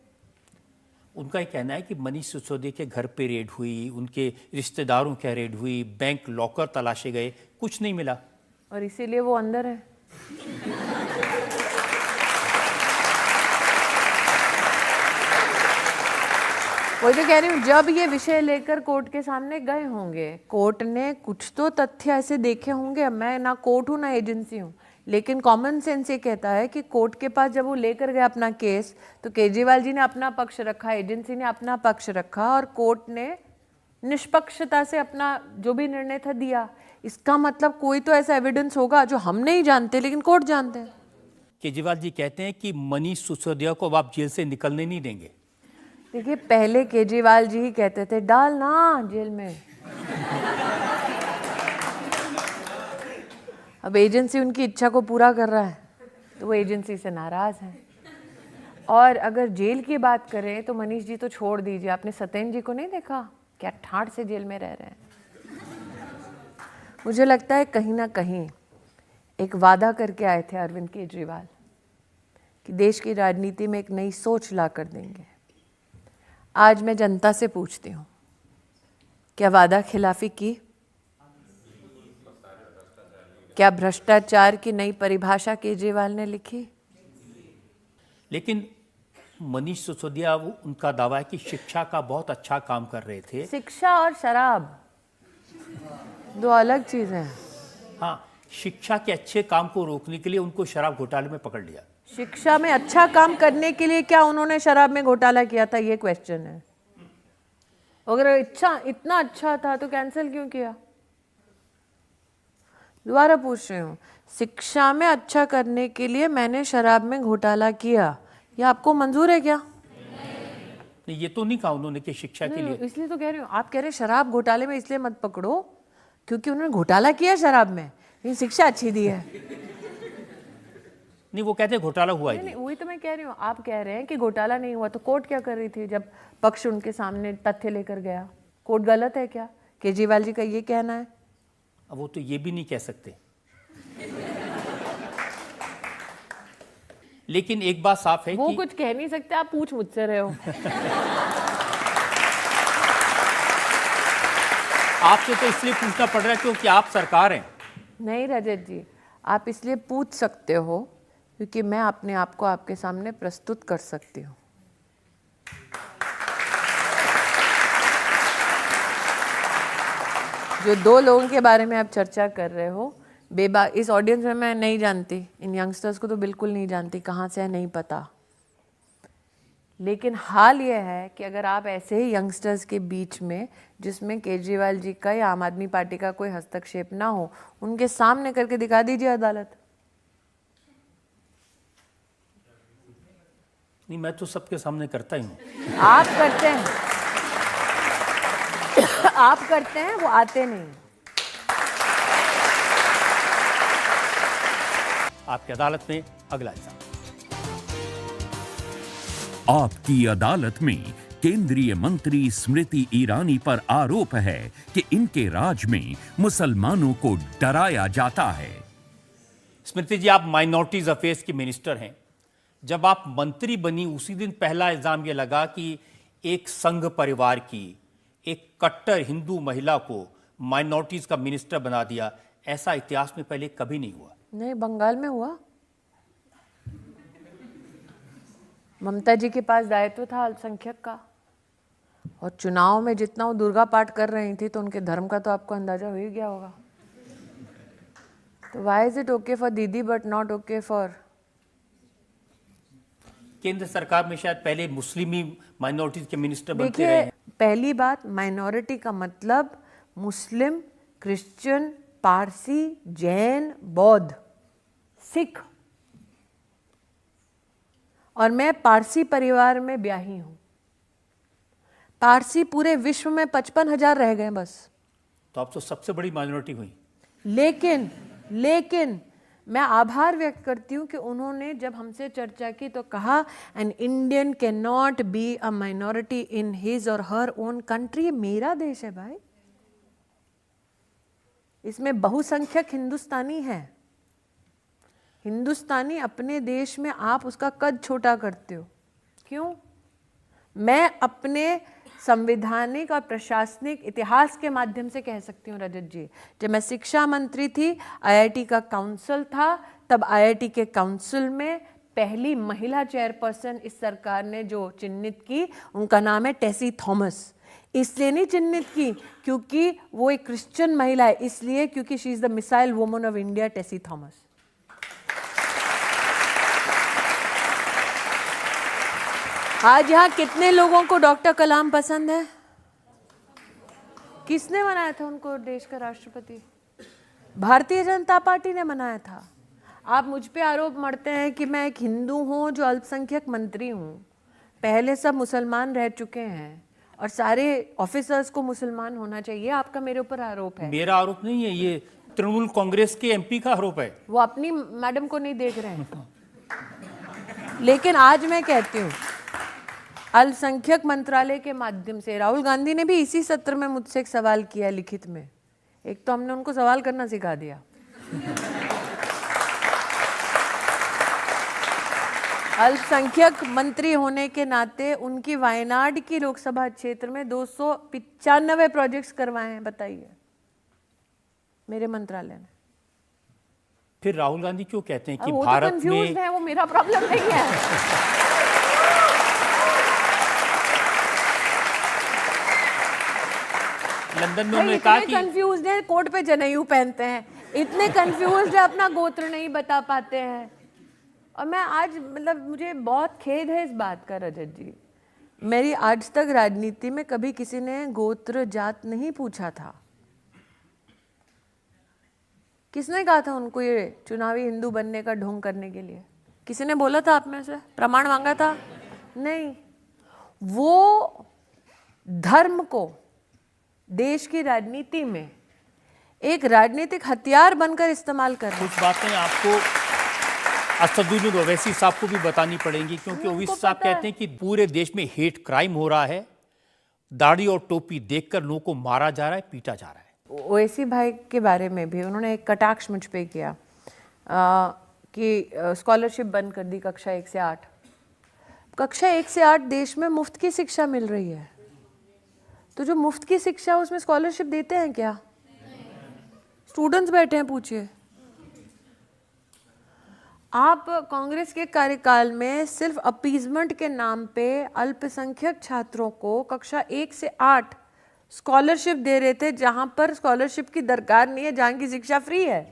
उनका ये कहना है कि मनीष सिसोदिया के घर पे रेड हुई, उनके रिश्तेदारों के रेड हुई, बैंक लॉकर तलाशे गए, कुछ नहीं मिला और इसीलिए वो अंदर है। वही तो कह रही हूँ, जब ये विषय लेकर कोर्ट के सामने गए होंगे, कोर्ट ने कुछ तो तथ्य ऐसे देखे होंगे। मैं ना कोर्ट हूँ ना एजेंसी हूँ, लेकिन कॉमन सेंस ये कहता है कि कोर्ट के पास जब वो लेकर गए अपना केस तो केजरीवाल जी ने अपना पक्ष रखा, एजेंसी ने अपना पक्ष रखा और कोर्ट ने निष्पक्षता से अपना जो भी निर्णय था दिया। इसका मतलब कोई तो ऐसा एविडेंस होगा जो हम नहीं जानते लेकिन कोर्ट जानते हैं। केजरीवाल जी कहते हैं कि मनीष सिसोदिया को अब आप जेल से निकलने नहीं देंगे। देखिए, पहले केजरीवाल जी ही कहते थे डाल ना जेल में। अब एजेंसी उनकी इच्छा को पूरा कर रहा है तो वो एजेंसी से नाराज है। और अगर जेल की बात करें तो मनीष जी तो छोड़ दीजिए, आपने सत्येंद्र जी को नहीं देखा क्या ठाठ से जेल में रह रहे हैं। मुझे लगता है कहीं ना कहीं एक वादा करके आए थे अरविंद केजरीवाल कि देश की राजनीति में एक नई सोच ला कर देंगे। आज मैं जनता से पूछती हूँ, क्या वादा खिलाफी की? क्या भ्रष्टाचार की नई परिभाषा केजरीवाल ने लिखी? लेकिन मनीष सिसोदिया, वो उनका दावा है कि शिक्षा का बहुत अच्छा काम कर रहे थे। शिक्षा और शराब दो अलग चीजें हैं। हाँ, शिक्षा के अच्छे काम को रोकने के लिए उनको शराब घोटाले में पकड़ लिया। शिक्षा में अच्छा काम करने के लिए क्या उन्होंने शराब में घोटाला किया था, ये क्वेश्चन है। अगर इतना अच्छा था तो कैंसिल क्यों किया? दोबारा पूछ रही हूँ, शिक्षा में अच्छा करने के लिए मैंने शराब में घोटाला किया, ये आपको मंजूर है क्या? नहीं, ये तो नहीं कहा उन्होंने कि शिक्षा के लिए। इसलिए तो कह रही हूँ, आप कह रहे शराब घोटाले में इसलिए मत पकड़ो क्योंकि उन्होंने घोटाला किया शराब में, लेकिन शिक्षा अच्छी दी है। नहीं, वो कहते हैं घोटाला हुआ ही नहीं, नहीं। वही तो मैं कह रही हूँ। आप कह रहे हैं कि घोटाला नहीं हुआ, तो कोर्ट क्या कर रही थी जब पक्ष उनके सामने तथ्य लेकर गया? कोर्ट गलत है क्या? केजरीवाल जी का ये कहना है। अब वो तो ये भी नहीं कह सकते, लेकिन एक बात साफ है वो कि कुछ कह नहीं सकते, आप पूछ मुझसे रहे हो। आपसे तो इसलिए पूछना पड़ रहा है क्योंकि आप सरकार हैं। नहीं रजत जी, आप इसलिए पूछ सकते हो क्योंकि मैं अपने आप को आपके सामने प्रस्तुत कर सकती हूँ। जो दो लोगों के बारे में आप चर्चा कर रहे हो, इस ऑडियंस में मैं नहीं जानती, इन यंगस्टर्स को तो बिल्कुल नहीं जानती, कहाँ से है नहीं पता। लेकिन हाल ये है कि अगर आप ऐसे ही यंगस्टर्स के बीच में, जिसमें केजरीवाल जी का या आम आदमी पार्टी का कोई हस्तक्षेप ना हो, उनके सामने करके दिखा दीजिए अदालत। नहीं, मैं तो सबके सामने करता ही हूँ। आप करते हैं, आप करते हैं, वो आते नहीं। आपकी अदालत में अगला हिस्सा। आपकी अदालत में केंद्रीय मंत्री स्मृति ईरानी पर आरोप है कि इनके राज में मुसलमानों को डराया जाता है। स्मृति जी, आप माइनॉरिटीज अफेयर्स की मिनिस्टर हैं। जब आप मंत्री बनी उसी दिन पहला इल्जाम यह लगा कि एक संघ परिवार की एक कट्टर हिंदू महिला को माइनॉरिटीज का मिनिस्टर बना दिया। ऐसा इतिहास में पहले कभी नहीं हुआ। नहीं, बंगाल में हुआ। ममता जी के पास दायित्व था अल्पसंख्यक का, और चुनाव में जितना वो दुर्गा पाठ कर रही थी तो उनके धर्म का तो आपको अंदाजा हो ही गया होगा। तो why is it okay for दीदी बट नॉट ओके फॉर? केंद्र सरकार में शायद पहले मुस्लिम ही माइनॉरिटीज के मिनिस्टर बनते रहे देखिए, हैं। पहली बात, माइनॉरिटी का मतलब मुस्लिम, क्रिश्चियन, पारसी, जैन, बौद्ध, सिख, और मैं पारसी परिवार में ब्याही हूं। पारसी पूरे विश्व में 55,000 रह गए बस। तो आप तो सबसे बड़ी माइनॉरिटी हुई। लेकिन मैं आभार व्यक्त करती हूं कि उन्होंने जब हमसे चर्चा की तो कहा, an Indian can not be a minority in his और हर ओन कंट्री। ये मेरा देश है भाई, इसमें बहुसंख्यक हिंदुस्तानी है। हिंदुस्तानी अपने देश में आप उसका कद छोटा करते हो, क्यों? मैं अपने संवैधानिक और प्रशासनिक इतिहास के माध्यम से कह सकती हूँ रजत जी, जब मैं शिक्षा मंत्री थी, आईआईटी का काउंसिल था, तब आईआईटी के काउंसिल में पहली महिला चेयरपर्सन इस सरकार ने जो चिन्हित की, उनका नाम है टेसी थॉमस। इसलिए नहीं चिन्हित की क्योंकि वो एक क्रिश्चियन महिला है, इसलिए क्योंकि she is the missile woman of India, Tessy Thomas. आज यहाँ कितने लोगों को डॉक्टर कलाम पसंद है? किसने बनाया था उनको देश का राष्ट्रपति? भारतीय जनता पार्टी ने बनाया था। आप मुझ पे आरोप मढ़ते हैं कि मैं एक हिंदू हूँ जो अल्पसंख्यक मंत्री हूँ। पहले सब मुसलमान रह चुके हैं और सारे ऑफिसर्स को मुसलमान होना चाहिए, आपका मेरे ऊपर आरोप है। मेरा आरोप नहीं है, ये तृणमूल कांग्रेस के एमपी का आरोप है। वो अपनी मैडम को नहीं देख रहे हैं। लेकिन आज मैं कहती हूँ, अल्पसंख्यक मंत्रालय के माध्यम से राहुल गांधी ने भी इसी सत्र में मुझसे एक सवाल किया लिखित में। एक तो हमने उनको सवाल करना सिखा दिया। अल्पसंख्यक मंत्री होने के नाते उनकी वायनाड की लोकसभा क्षेत्र में 295 प्रोजेक्ट्स करवाए हैं, बताइए, मेरे मंत्रालय ने। फिर राहुल गांधी क्यों कहते हैं कि वो भारत तो कंफ्यूज्ड में है, वो मेरा प्रॉब्लम नहीं है। लंदन में उन्होंने कहा कि कंफ्यूज्ड है, कोर्ट पे जनेऊ पहनते हैं, इतने कंफ्यूज्ड है, अपना गोत्र नहीं बता पाते हैं। और मैं आज मतलब मुझे बहुत खेद है इस बात का रजत जी, मेरी आज तक राजनीति में कभी किसी ने गोत्र जात नहीं पूछा था। किसने कहा था उनको ये चुनावी हिंदू बनने का ढोंग करने के लिए? किसी ने बोला था आप में से? प्रमाण मांगा था? नहीं। वो धर्म को देश की राजनीति में एक राजनीतिक हथियार बनकर इस्तेमाल कर रहे हैं। कुछ बातें आपको असदुद्दीन ओवैसी साहब को भी बतानी पड़ेंगी, क्योंकि ओवैसी साहब कहते हैं कि पूरे देश में हेट क्राइम हो रहा है, दाढ़ी और टोपी देखकर लोगों को मारा जा रहा है, पीटा जा रहा है। ओवैसी भाई के बारे में भी उन्होंने एक कटाक्ष मुझ पे किया कि स्कॉलरशिप बंद कर दी कक्षा 1 से 8। कक्षा 1 से 8 देश में मुफ्त की शिक्षा मिल रही है, तो जो मुफ्त की शिक्षा उसमें स्कॉलरशिप देते हैं क्या? स्टूडेंट्स बैठे हैं, पूछिए। आप कांग्रेस के कार्यकाल में सिर्फ अपीजमेंट के नाम पे अल्पसंख्यक छात्रों को कक्षा 1 से 8 स्कॉलरशिप दे रहे थे, जहां पर स्कॉलरशिप की दरकार नहीं है, जहां की शिक्षा फ्री है।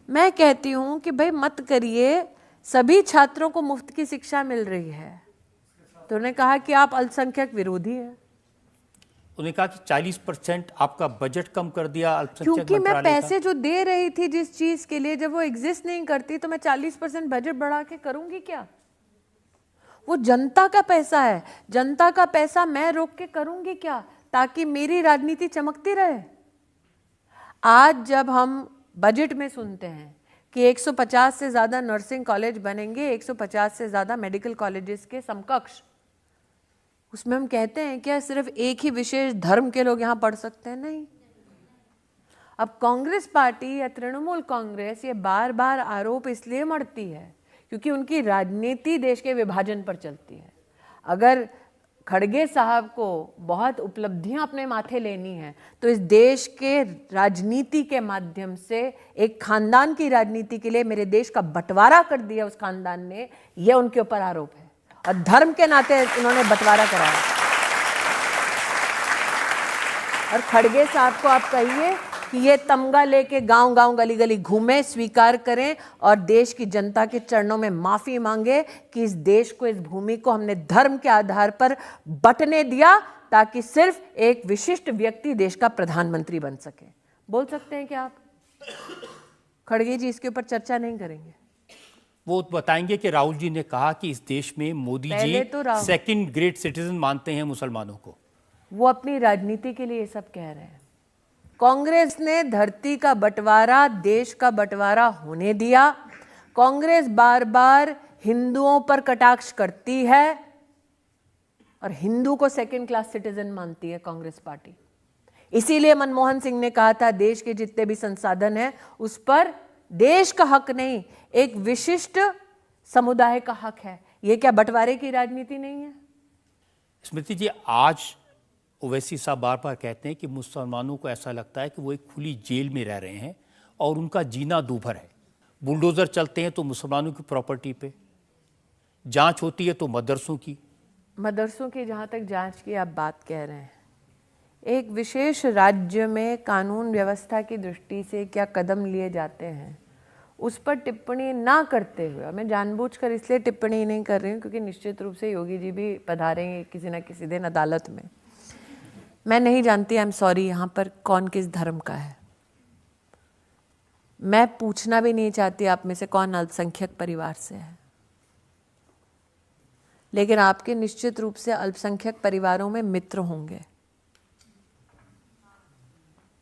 मैं कहती हूं कि भाई मत करिए, सभी छात्रों को मुफ्त की शिक्षा मिल रही है। तो उन्होंने कहा कि आप अल्पसंख्यक विरोधी हैं। उन्होंने कहा कि 40% आपका बजट कम कर दिया अल्पसंख्यक क्योंकि मैं मंत्रालय का। पैसे जो दे रही थी जिस चीज के लिए, जब वो एग्जिस्ट नहीं करती तो मैं 40% बजट बढ़ा के करूंगी क्या? वो जनता का पैसा है, जनता का पैसा मैं रोक के करूंगी क्या, ताकि मेरी राजनीति चमकती रहे? आज जब हम बजट में सुनते हैं कि 150 से ज्यादा नर्सिंग कॉलेज बनेंगे, 150 से ज्यादा मेडिकल कॉलेजेस के समकक्ष, उसमें हम कहते हैं क्या सिर्फ एक ही विशेष धर्म के लोग यहां पढ़ सकते हैं? नहीं। अब कांग्रेस पार्टी या तृणमूल कांग्रेस ये बार बार आरोप इसलिए मढ़ती है क्योंकि उनकी राजनीति देश के विभाजन पर चलती है। अगर खड़गे साहब को बहुत उपलब्धियां अपने माथे लेनी है तो इस देश के राजनीति के माध्यम से, एक खानदान की राजनीति के लिए मेरे देश का बंटवारा कर दिया उस खानदान ने, यह उनके ऊपर आरोप है और धर्म के नाते उन्होंने बंटवारा कराया। और खड़गे साहब को आप कहिए कि ये तमगा लेके गांव गांव गली गली घूमे, स्वीकार करें और देश की जनता के चरणों में माफी मांगे कि इस देश को, इस भूमि को हमने धर्म के आधार पर बंटने दिया ताकि सिर्फ एक विशिष्ट व्यक्ति देश का प्रधानमंत्री बन सके। बोल सकते हैं क्या आप? खड़गे जी इसके ऊपर चर्चा नहीं करेंगे? वो बताएंगे कि राहुल जी ने कहा कि इस देश में मोदी जी तो सेकंड ग्रेड सिटीजन मानते हैं मुसलमानों को। वो अपनी राजनीति के लिए ये सब कह रहे हैं। कांग्रेस ने धरती का बंटवारा, देश का बंटवारा होने दिया। कांग्रेस बार बार हिंदुओं पर कटाक्ष करती है और हिंदू को सेकंड क्लास सिटीजन मानती है कांग्रेस पार्टी। इसीलिए मनमोहन सिंह ने कहा था देश के जितने भी संसाधन हैं उस पर देश का हक नहीं, एक विशिष्ट समुदाय का हक है। ये क्या बंटवारे की राजनीति नहीं है? स्मृति जी, आज ओवैसी साहब बार बार कहते हैं कि मुसलमानों को ऐसा लगता है कि वो एक खुली जेल में रह रहे हैं और उनका जीना दूभर है। बुलडोजर चलते हैं तो मुसलमानों की प्रॉपर्टी पे, जांच होती है तो मदरसों की जहां तक जांच की आप बात कह रहे हैं, एक विशेष राज्य में कानून व्यवस्था की दृष्टि से क्या कदम लिए जाते हैं उस पर टिप्पणी ना करते हुए, मैं जानबूझकर इसलिए टिप्पणी नहीं कर रही हूँ क्योंकि निश्चित रूप से योगी जी भी पधारेंगे किसी न किसी दिन अदालत में। मैं नहीं जानती, आई एम सॉरी, यहाँ पर कौन किस धर्म का है। मैं पूछना भी नहीं चाहती आप में से कौन अल्पसंख्यक परिवार से है, लेकिन आपके निश्चित रूप से अल्पसंख्यक परिवारों में मित्र होंगे।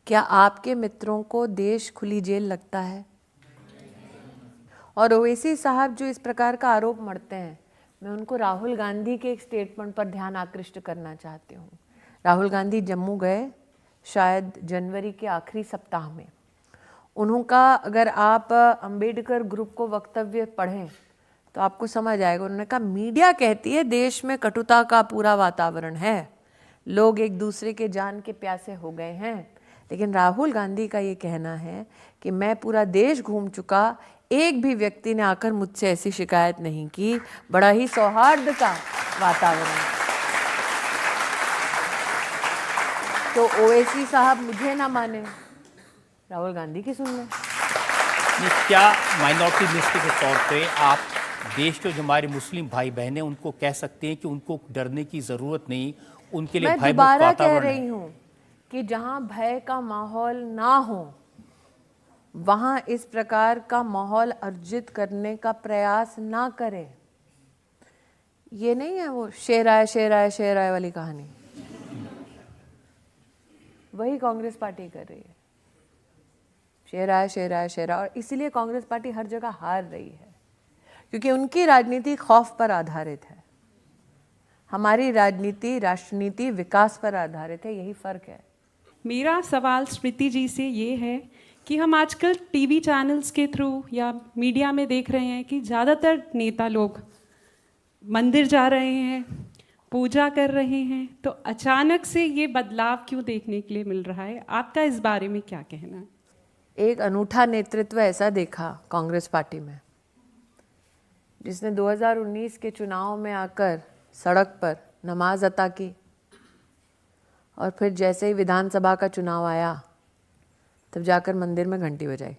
क्या आपके मित्रों को देश खुली जेल लगता है? और ओवैसी साहब जो इस प्रकार का आरोप मढ़ते हैं, मैं उनको राहुल गांधी के एक स्टेटमेंट पर ध्यान आकृष्ट करना चाहती हूँ। राहुल गांधी जम्मू गए शायद जनवरी के आखिरी सप्ताह में। उनका अगर आप अंबेडकर ग्रुप को वक्तव्य पढ़ें तो आपको समझ आएगा। उन्होंने कहा मीडिया कहती है देश में कटुता का पूरा वातावरण है, लोग एक दूसरे के जान के प्यासे हो गए हैं, लेकिन राहुल गांधी का ये कहना है कि मैं पूरा देश घूम चुका, एक भी व्यक्ति ने आकर मुझसे ऐसी शिकायत नहीं की, बड़ा ही सौहार्द का वातावरण। तो ओवैसी साहब मुझे ना माने, राहुल गांधी की सुन लें। क्या माइनॉरिटी मिनिस्टर के तौर पे आप देश के जो हमारे मुस्लिम भाई बहन हैं उनको कह सकते हैं कि उनको डरने की जरूरत नहीं, उनके लिए मैं दोबारा कह रही हूँ कि जहाँ भय का माहौल ना हो वहाँ इस प्रकार का माहौल अर्जित करने का प्रयास ना करें। ये नहीं है वो शेर आए शेर आए शेर आए वाली कहानी, वही कांग्रेस पार्टी कर रही है। शेरा शेरा शेरा। और इसीलिए कांग्रेस पार्टी हर जगह हार रही है, क्योंकि उनकी राजनीति खौफ पर आधारित है, हमारी राजनीति राष्ट्रनीति विकास पर आधारित है। यही फर्क है। मेरा सवाल स्मृति जी से ये है कि हम आजकल टीवी चैनल्स के थ्रू या मीडिया में देख रहे हैं कि ज़्यादातर नेता लोग मंदिर जा रहे हैं, पूजा कर रहे हैं, तो अचानक से ये बदलाव क्यों देखने के लिए मिल रहा है? आपका इस बारे में क्या कहना है? एक अनूठा नेतृत्व ऐसा देखा कांग्रेस पार्टी में, जिसने 2019 के चुनाव में आकर सड़क पर नमाज अता की, और फिर जैसे ही विधानसभा का चुनाव आया तब जाकर मंदिर में घंटी बजाई।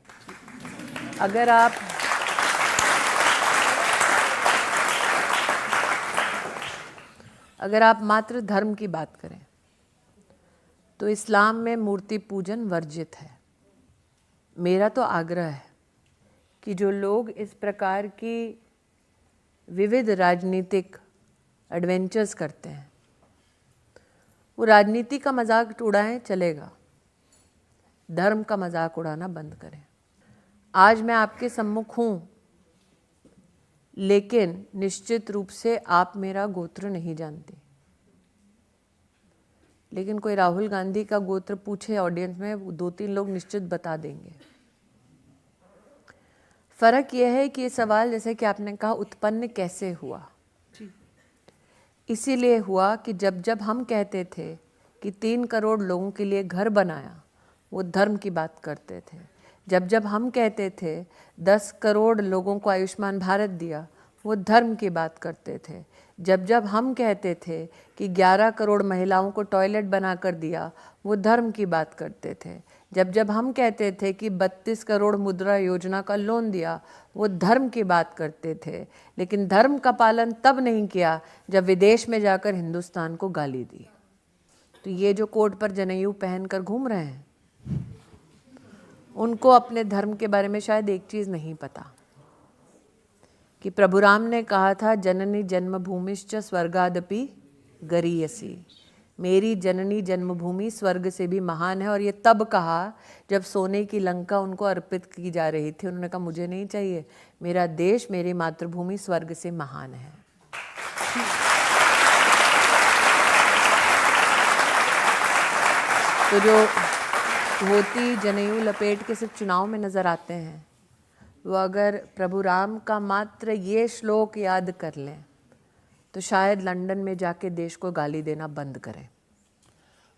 अगर आप मात्र धर्म की बात करें तो इस्लाम में मूर्ति पूजन वर्जित है। मेरा तो आग्रह है कि जो लोग इस प्रकार की विविध राजनीतिक एडवेंचर्स करते हैं वो राजनीति का मजाक उड़ाएं, चलेगा, धर्म का मजाक उड़ाना बंद करें। आज मैं आपके सम्मुख हूँ, लेकिन निश्चित रूप से आप मेरा गोत्र नहीं जानते। लेकिन कोई राहुल गांधी का गोत्र पूछे ऑडियंस में, 2-3 लोग निश्चित बता देंगे। फर्क यह है कि ये सवाल, जैसे कि आपने कहा, उत्पन्न कैसे हुआ। इसीलिए हुआ कि जब जब हम कहते थे कि 3 करोड़ लोगों के लिए घर बनाया, वो धर्म की बात करते थे। जब जब हम कहते थे 10 करोड़ लोगों को आयुष्मान भारत दिया, वो धर्म की बात करते थे। जब जब हम कहते थे कि 11 करोड़ महिलाओं को टॉयलेट बनाकर दिया, वो धर्म की बात करते थे। जब जब हम कहते थे कि 32 करोड़ मुद्रा योजना का लोन दिया, वो धर्म की बात करते थे। लेकिन धर्म का पालन तब नहीं किया जब विदेश में जाकर हिंदुस्तान को गाली दी। तो ये जो कोट पर जनेऊ पहनकर घूम रहे हैं, उनको अपने धर्म के बारे में शायद एक चीज़ नहीं पता कि प्रभु राम ने कहा था, जननी जन्मभूमिश्च स्वर्गादपि गरीयसी। मेरी जननी जन्मभूमि स्वर्ग से भी महान है। और ये तब कहा जब सोने की लंका उनको अर्पित की जा रही थी। उन्होंने कहा, मुझे नहीं चाहिए, मेरा देश, मेरी मातृभूमि स्वर्ग से महान है। तो जो धोती जनेऊ लपेट के सिर्फ चुनाव में नजर आते हैं, वो अगर प्रभु राम का मात्र ये श्लोक याद कर लें तो शायद लंदन में जाके देश को गाली देना बंद करें।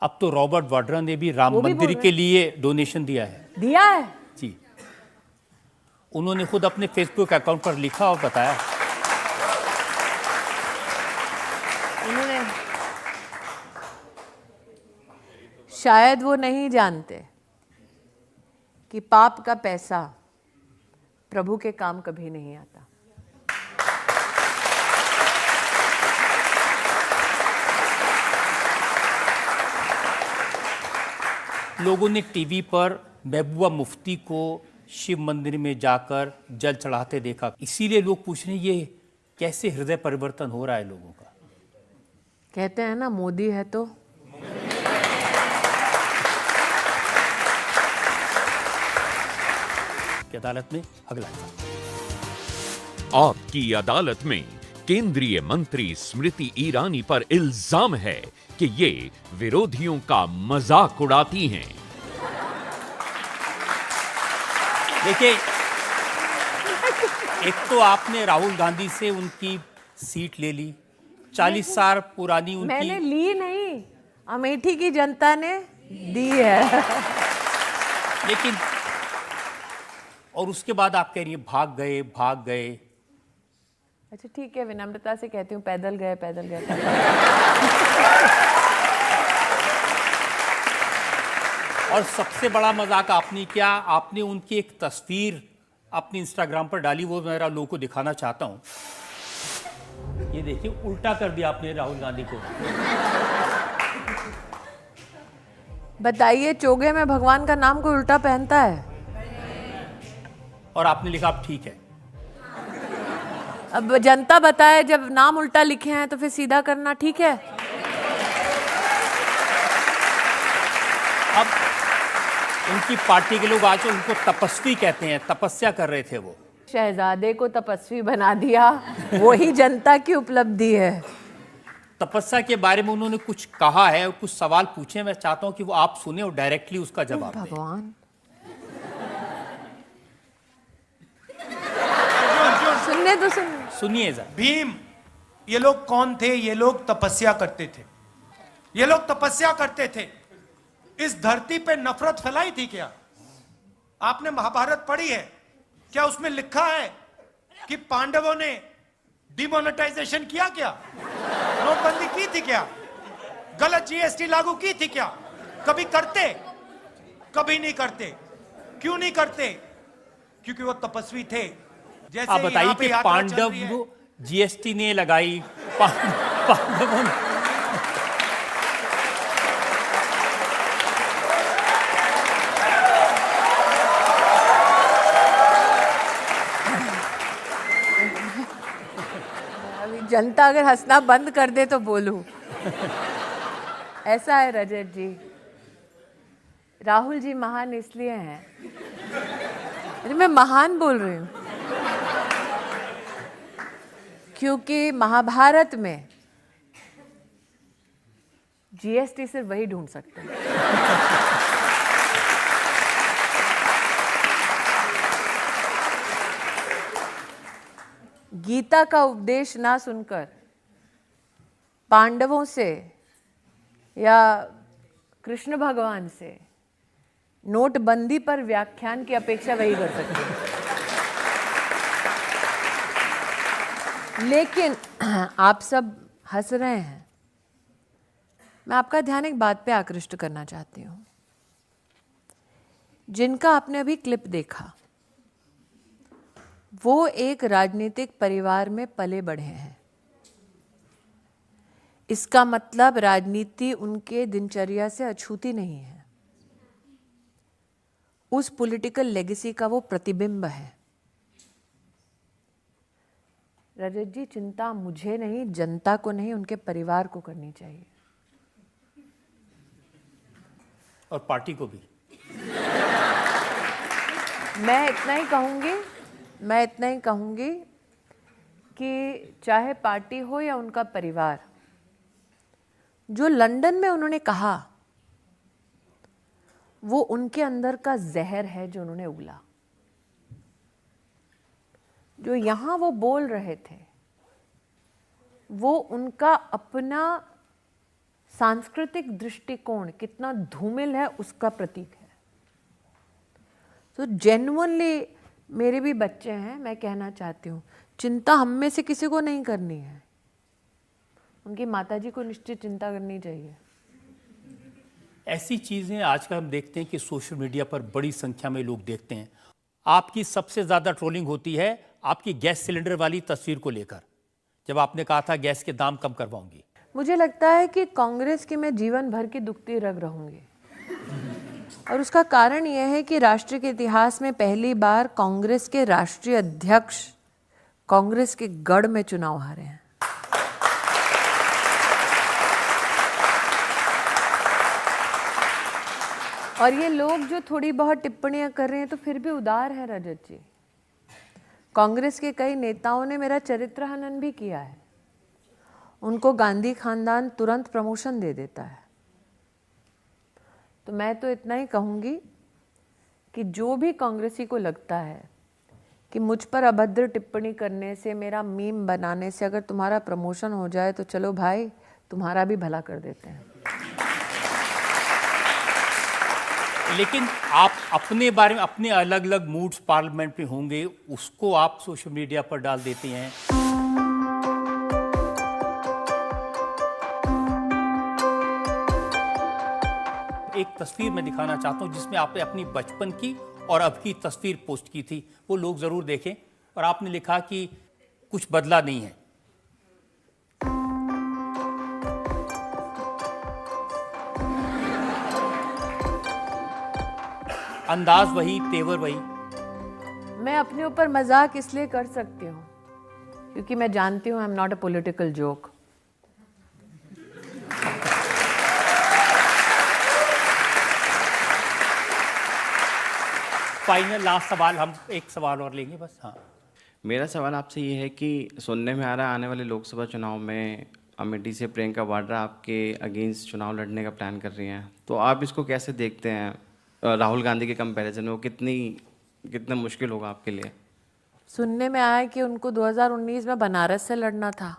अब तो रॉबर्ट वाड्रा ने भी राम मंदिर के लिए डोनेशन दिया है जी। उन्होंने खुद अपने फेसबुक अकाउंट पर लिखा और बताया, उन्होंने, शायद वो नहीं जानते कि पाप का पैसा प्रभु के काम कभी नहीं आता। लोगों ने टीवी पर महबूबा मुफ्ती को शिव मंदिर में जाकर जल चढ़ाते देखा। इसीलिए लोग पूछ रहे हैं ये कैसे हृदय परिवर्तन हो रहा है लोगों का। कहते हैं ना, मोदी है तो की अदालत में अगला। आपकी अदालत में केंद्रीय मंत्री स्मृति ईरानी पर इल्जाम है कि ये विरोधियों का मजाक उड़ाती हैं। देखिए, एक तो आपने राहुल गांधी से उनकी सीट ले ली, 40 साल पुरानी उनकी। मैंने ली नहीं, अमेठी की जनता ने दी है। लेकिन और उसके बाद आप कह रही हैं भाग गए। अच्छा ठीक है, विनम्रता से कहती हूँ, पैदल गए। और सबसे बड़ा मजाक आपने क्या, आपने उनकी एक तस्वीर अपनी इंस्टाग्राम पर डाली, वो मेरा लोगों को दिखाना चाहता हूं। ये देखिए, उल्टा कर दिया आपने राहुल गांधी को। बताइए, चोगे में भगवान का नाम कोई उल्टा पहनता है? और आपने लिखा अब ठीक है। अब जनता बताए, जब नाम उल्टा लिखे हैं तो फिर सीधा करना ठीक है? अब उनकी पार्टी के लोग आज उनको तपस्वी कहते हैं, तपस्या कर रहे थे वो। शहजादे को तपस्वी बना दिया, वही जनता की उपलब्धि है। तपस्या के बारे में उन्होंने कुछ कहा है और कुछ सवाल पूछे, मैं चाहता हूं कि वो आप सुने और डायरेक्टली उसका जवाब दें। भगवान, सुनने तो सुनिए जरा। भीम, ये लोग कौन थे? ये लोग तपस्या करते थे। ये लोग तपस्या करते थे। इस धरती पे नफरत फैलाई थी क्या? आपने महाभारत पढ़ी है क्या? उसमें लिखा है कि पांडवों ने डिमोनेटाइजेशन किया क्या? नोटबंदी की थी क्या? गलत जीएसटी लागू की थी क्या? कभी करते? कभी नहीं करते। क्यों नहीं करते? क्योंकि वो तपस्वी थे। जैसे आप बताइए कि पांडव जीएसटी ने लगाई, पांडवों ने जनता अगर हंसना बंद कर दे तो बोलूं। ऐसा है रजत जी, राहुल जी महान इसलिए हैं, अरे मैं महान बोल रही हूं क्योंकि महाभारत में जीएसटी सिर्फ वही ढूंढ सकते हैं। गीता का उपदेश ना सुनकर पांडवों से या कृष्ण भगवान से नोटबंदी पर व्याख्यान की अपेक्षा वही कर सकते हैं। लेकिन आप सब हंस रहे हैं, मैं आपका ध्यान एक बात पे आकृष्ट करना चाहती हूँ। जिनका आपने अभी क्लिप देखा वो एक राजनीतिक परिवार में पले बढ़े हैं। इसका मतलब राजनीति उनके दिनचर्या से अछूती नहीं है। उस पॉलिटिकल लेगेसी का वो प्रतिबिंब है। रजत जी, चिंता मुझे नहीं, जनता को नहीं, उनके परिवार को करनी चाहिए और पार्टी को भी। मैं इतना ही कहूंगी कि चाहे पार्टी हो या उनका परिवार, जो लंदन में उन्होंने कहा वो उनके अंदर का जहर है जो उन्होंने उगला। जो यहां वो बोल रहे थे वो उनका अपना सांस्कृतिक दृष्टिकोण कितना धूमिल है उसका प्रतीक है। तो जेन्युइनली मेरे भी बच्चे हैं, मैं कहना चाहती हूँ चिंता हम में से किसी को नहीं करनी है, उनकी माताजी को निश्चित चिंता करनी चाहिए। ऐसी चीजें आजकल हम देखते हैं कि सोशल मीडिया पर बड़ी संख्या में लोग देखते हैं। आपकी सबसे ज्यादा ट्रोलिंग होती है आपकी गैस सिलेंडर वाली तस्वीर को लेकर, जब आपने कहा था गैस के दाम कम करवाऊंगी। मुझे लगता है कि कांग्रेस की मैं जीवन भर की दुखती रग रहूंगी, और उसका कारण यह है कि राष्ट्र के इतिहास में पहली बार कांग्रेस के राष्ट्रीय अध्यक्ष कांग्रेस के गढ़ में चुनाव हारे हैं। और ये लोग जो थोड़ी बहुत टिप्पणियां कर रहे हैं तो फिर भी उदार हैं रजत जी। कांग्रेस के कई नेताओं ने मेरा चरित्र हनन भी किया है, उनको गांधी खानदान तुरंत प्रमोशन दे देता है। तो मैं तो इतना ही कहूंगी कि जो भी कांग्रेसी को लगता है कि मुझ पर अभद्र टिप्पणी करने से, मेरा मीम बनाने से अगर तुम्हारा प्रमोशन हो जाए तो चलो भाई, तुम्हारा भी भला कर देते हैं। लेकिन आप अपने बारे में, अपने अलग अलग मूड्स पार्लियामेंट में होंगे, उसको आप सोशल मीडिया पर डाल देते हैं। एक तस्वीर मैं दिखाना चाहता हूं जिसमें आपने अपनी बचपन की और अब की तस्वीर पोस्ट की थी, वो लोग जरूर देखें। और आपने लिखा कि कुछ बदला नहीं है। अंदाज वही, तेवर वही। मैं अपने ऊपर मजाक इसलिए कर सकती हूँ क्योंकि मैं जानती हूँ I am not a political joke. Final last सवाल, हम एक सवाल और लेंगे बस। हाँ, मेरा सवाल आपसे ये है कि सुनने में आ रहा है आने वाले लोकसभा चुनाव में अमेठी से प्रियंका वाड्रा आपके अगेंस्ट चुनाव लड़ने का प्लान कर रही हैं, तो आप इसको कैसे देखते हैं राहुल गांधी के कंपैरिजन में? वो कितना मुश्किल होगा आपके लिए? सुनने में आया कि उनको 2019 में बनारस से लड़ना था।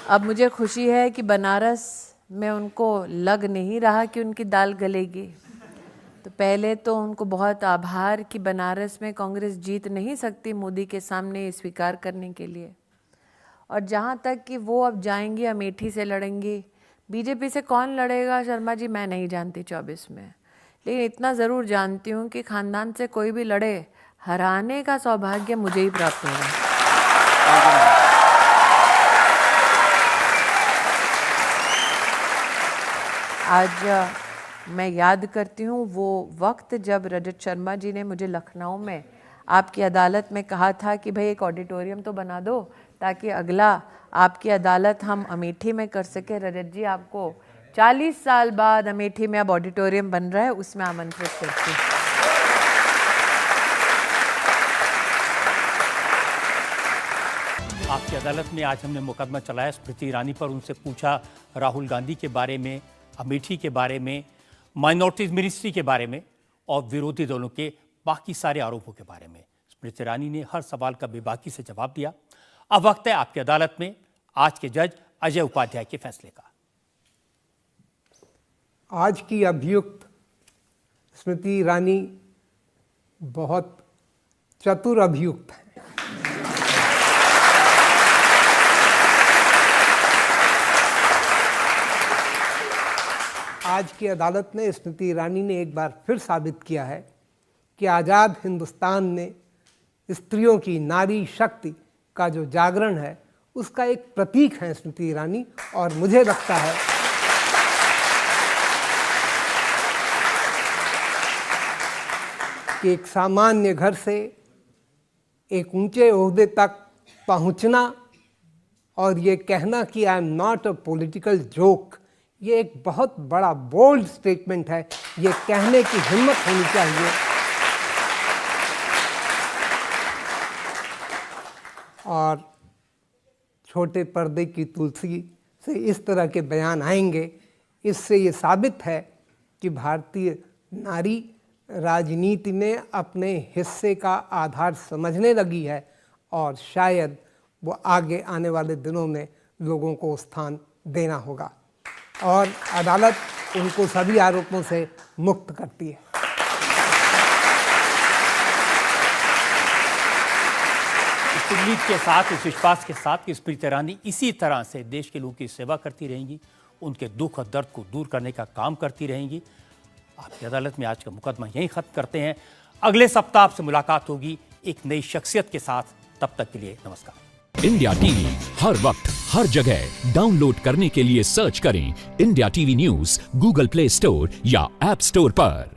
अब मुझे खुशी है कि बनारस में उनको लग नहीं रहा कि उनकी दाल गलेगी। तो पहले तो उनको बहुत आभार कि बनारस में कांग्रेस जीत नहीं सकती मोदी के सामने, ये स्वीकार करने के लिए। और जहाँ तक कि वो अब जाएंगी अमेठी से लड़ेंगी, बीजेपी से कौन लड़ेगा शर्मा जी मैं नहीं जानती 24 में, लेकिन इतना ज़रूर जानती हूँ कि ख़ानदान से कोई भी लड़े, हराने का सौभाग्य मुझे ही प्राप्त होगा। आज मैं याद करती हूँ वो वक्त जब रजत शर्मा जी ने मुझे लखनऊ में आपकी अदालत में कहा था कि भाई एक ऑडिटोरियम तो बना दो ताकि अगला आपकी अदालत हम अमेठी में कर सके। रजत जी, आपको 40 साल बाद अमेठी में अब ऑडिटोरियम बन रहा है, उसमें आमंत्रित करती हूँ। आपकी अदालत में आज हमने मुकदमा चलाया स्मृति ईरानी पर। उनसे पूछा राहुल गांधी के बारे में, अमेठी के बारे में, माइनॉरिटीज मिनिस्ट्री के बारे में और विरोधी दलों के बाकी सारे आरोपों के बारे में। स्मृति ईरानी ने हर सवाल का बेबाकी से जवाब दिया। अब वक्त है आपकी अदालत में आज के जज अजय उपाध्याय के फैसले का। आज की अभियुक्त स्मृति ईरानी बहुत चतुर अभियुक्त हैं। आज की अदालत ने स्मृति ईरानी ने एक बार फिर साबित किया है कि आज़ाद हिंदुस्तान ने स्त्रियों की नारी शक्ति का जो जागरण है उसका एक प्रतीक है स्मृति ईरानी। और मुझे लगता है कि एक सामान्य घर से एक ऊंचे ओहदे तक पहुंचना और ये कहना कि I am not a political joke, ये एक बहुत बड़ा बोल्ड स्टेटमेंट है। ये कहने की हिम्मत होनी चाहिए। और छोटे पर्दे की तुलसी से इस तरह के बयान आएंगे, इससे ये साबित है कि भारतीय नारी राजनीति में अपने हिस्से का आधार समझने लगी है और शायद वो आगे आने वाले दिनों में लोगों को स्थान देना होगा। और अदालत उनको सभी आरोपों से मुक्त करती है। इस उम्मीद के साथ, इस विश्वास के साथ कि स्मृति ईरानी इसी तरह से देश के लोगों की सेवा करती रहेंगी, उनके दुख और दर्द को दूर करने का काम करती रहेंगी। आपकी अदालत में आज का मुकदमा यहीं खत्म करते हैं। अगले सप्ताह आपसे मुलाकात होगी एक नई शख्सियत के साथ। तब तक के लिए नमस्कार। इंडिया टीवी हर वक्त हर जगह डाउनलोड करने के लिए सर्च करें India TV news Google play store या ऐप स्टोर पर।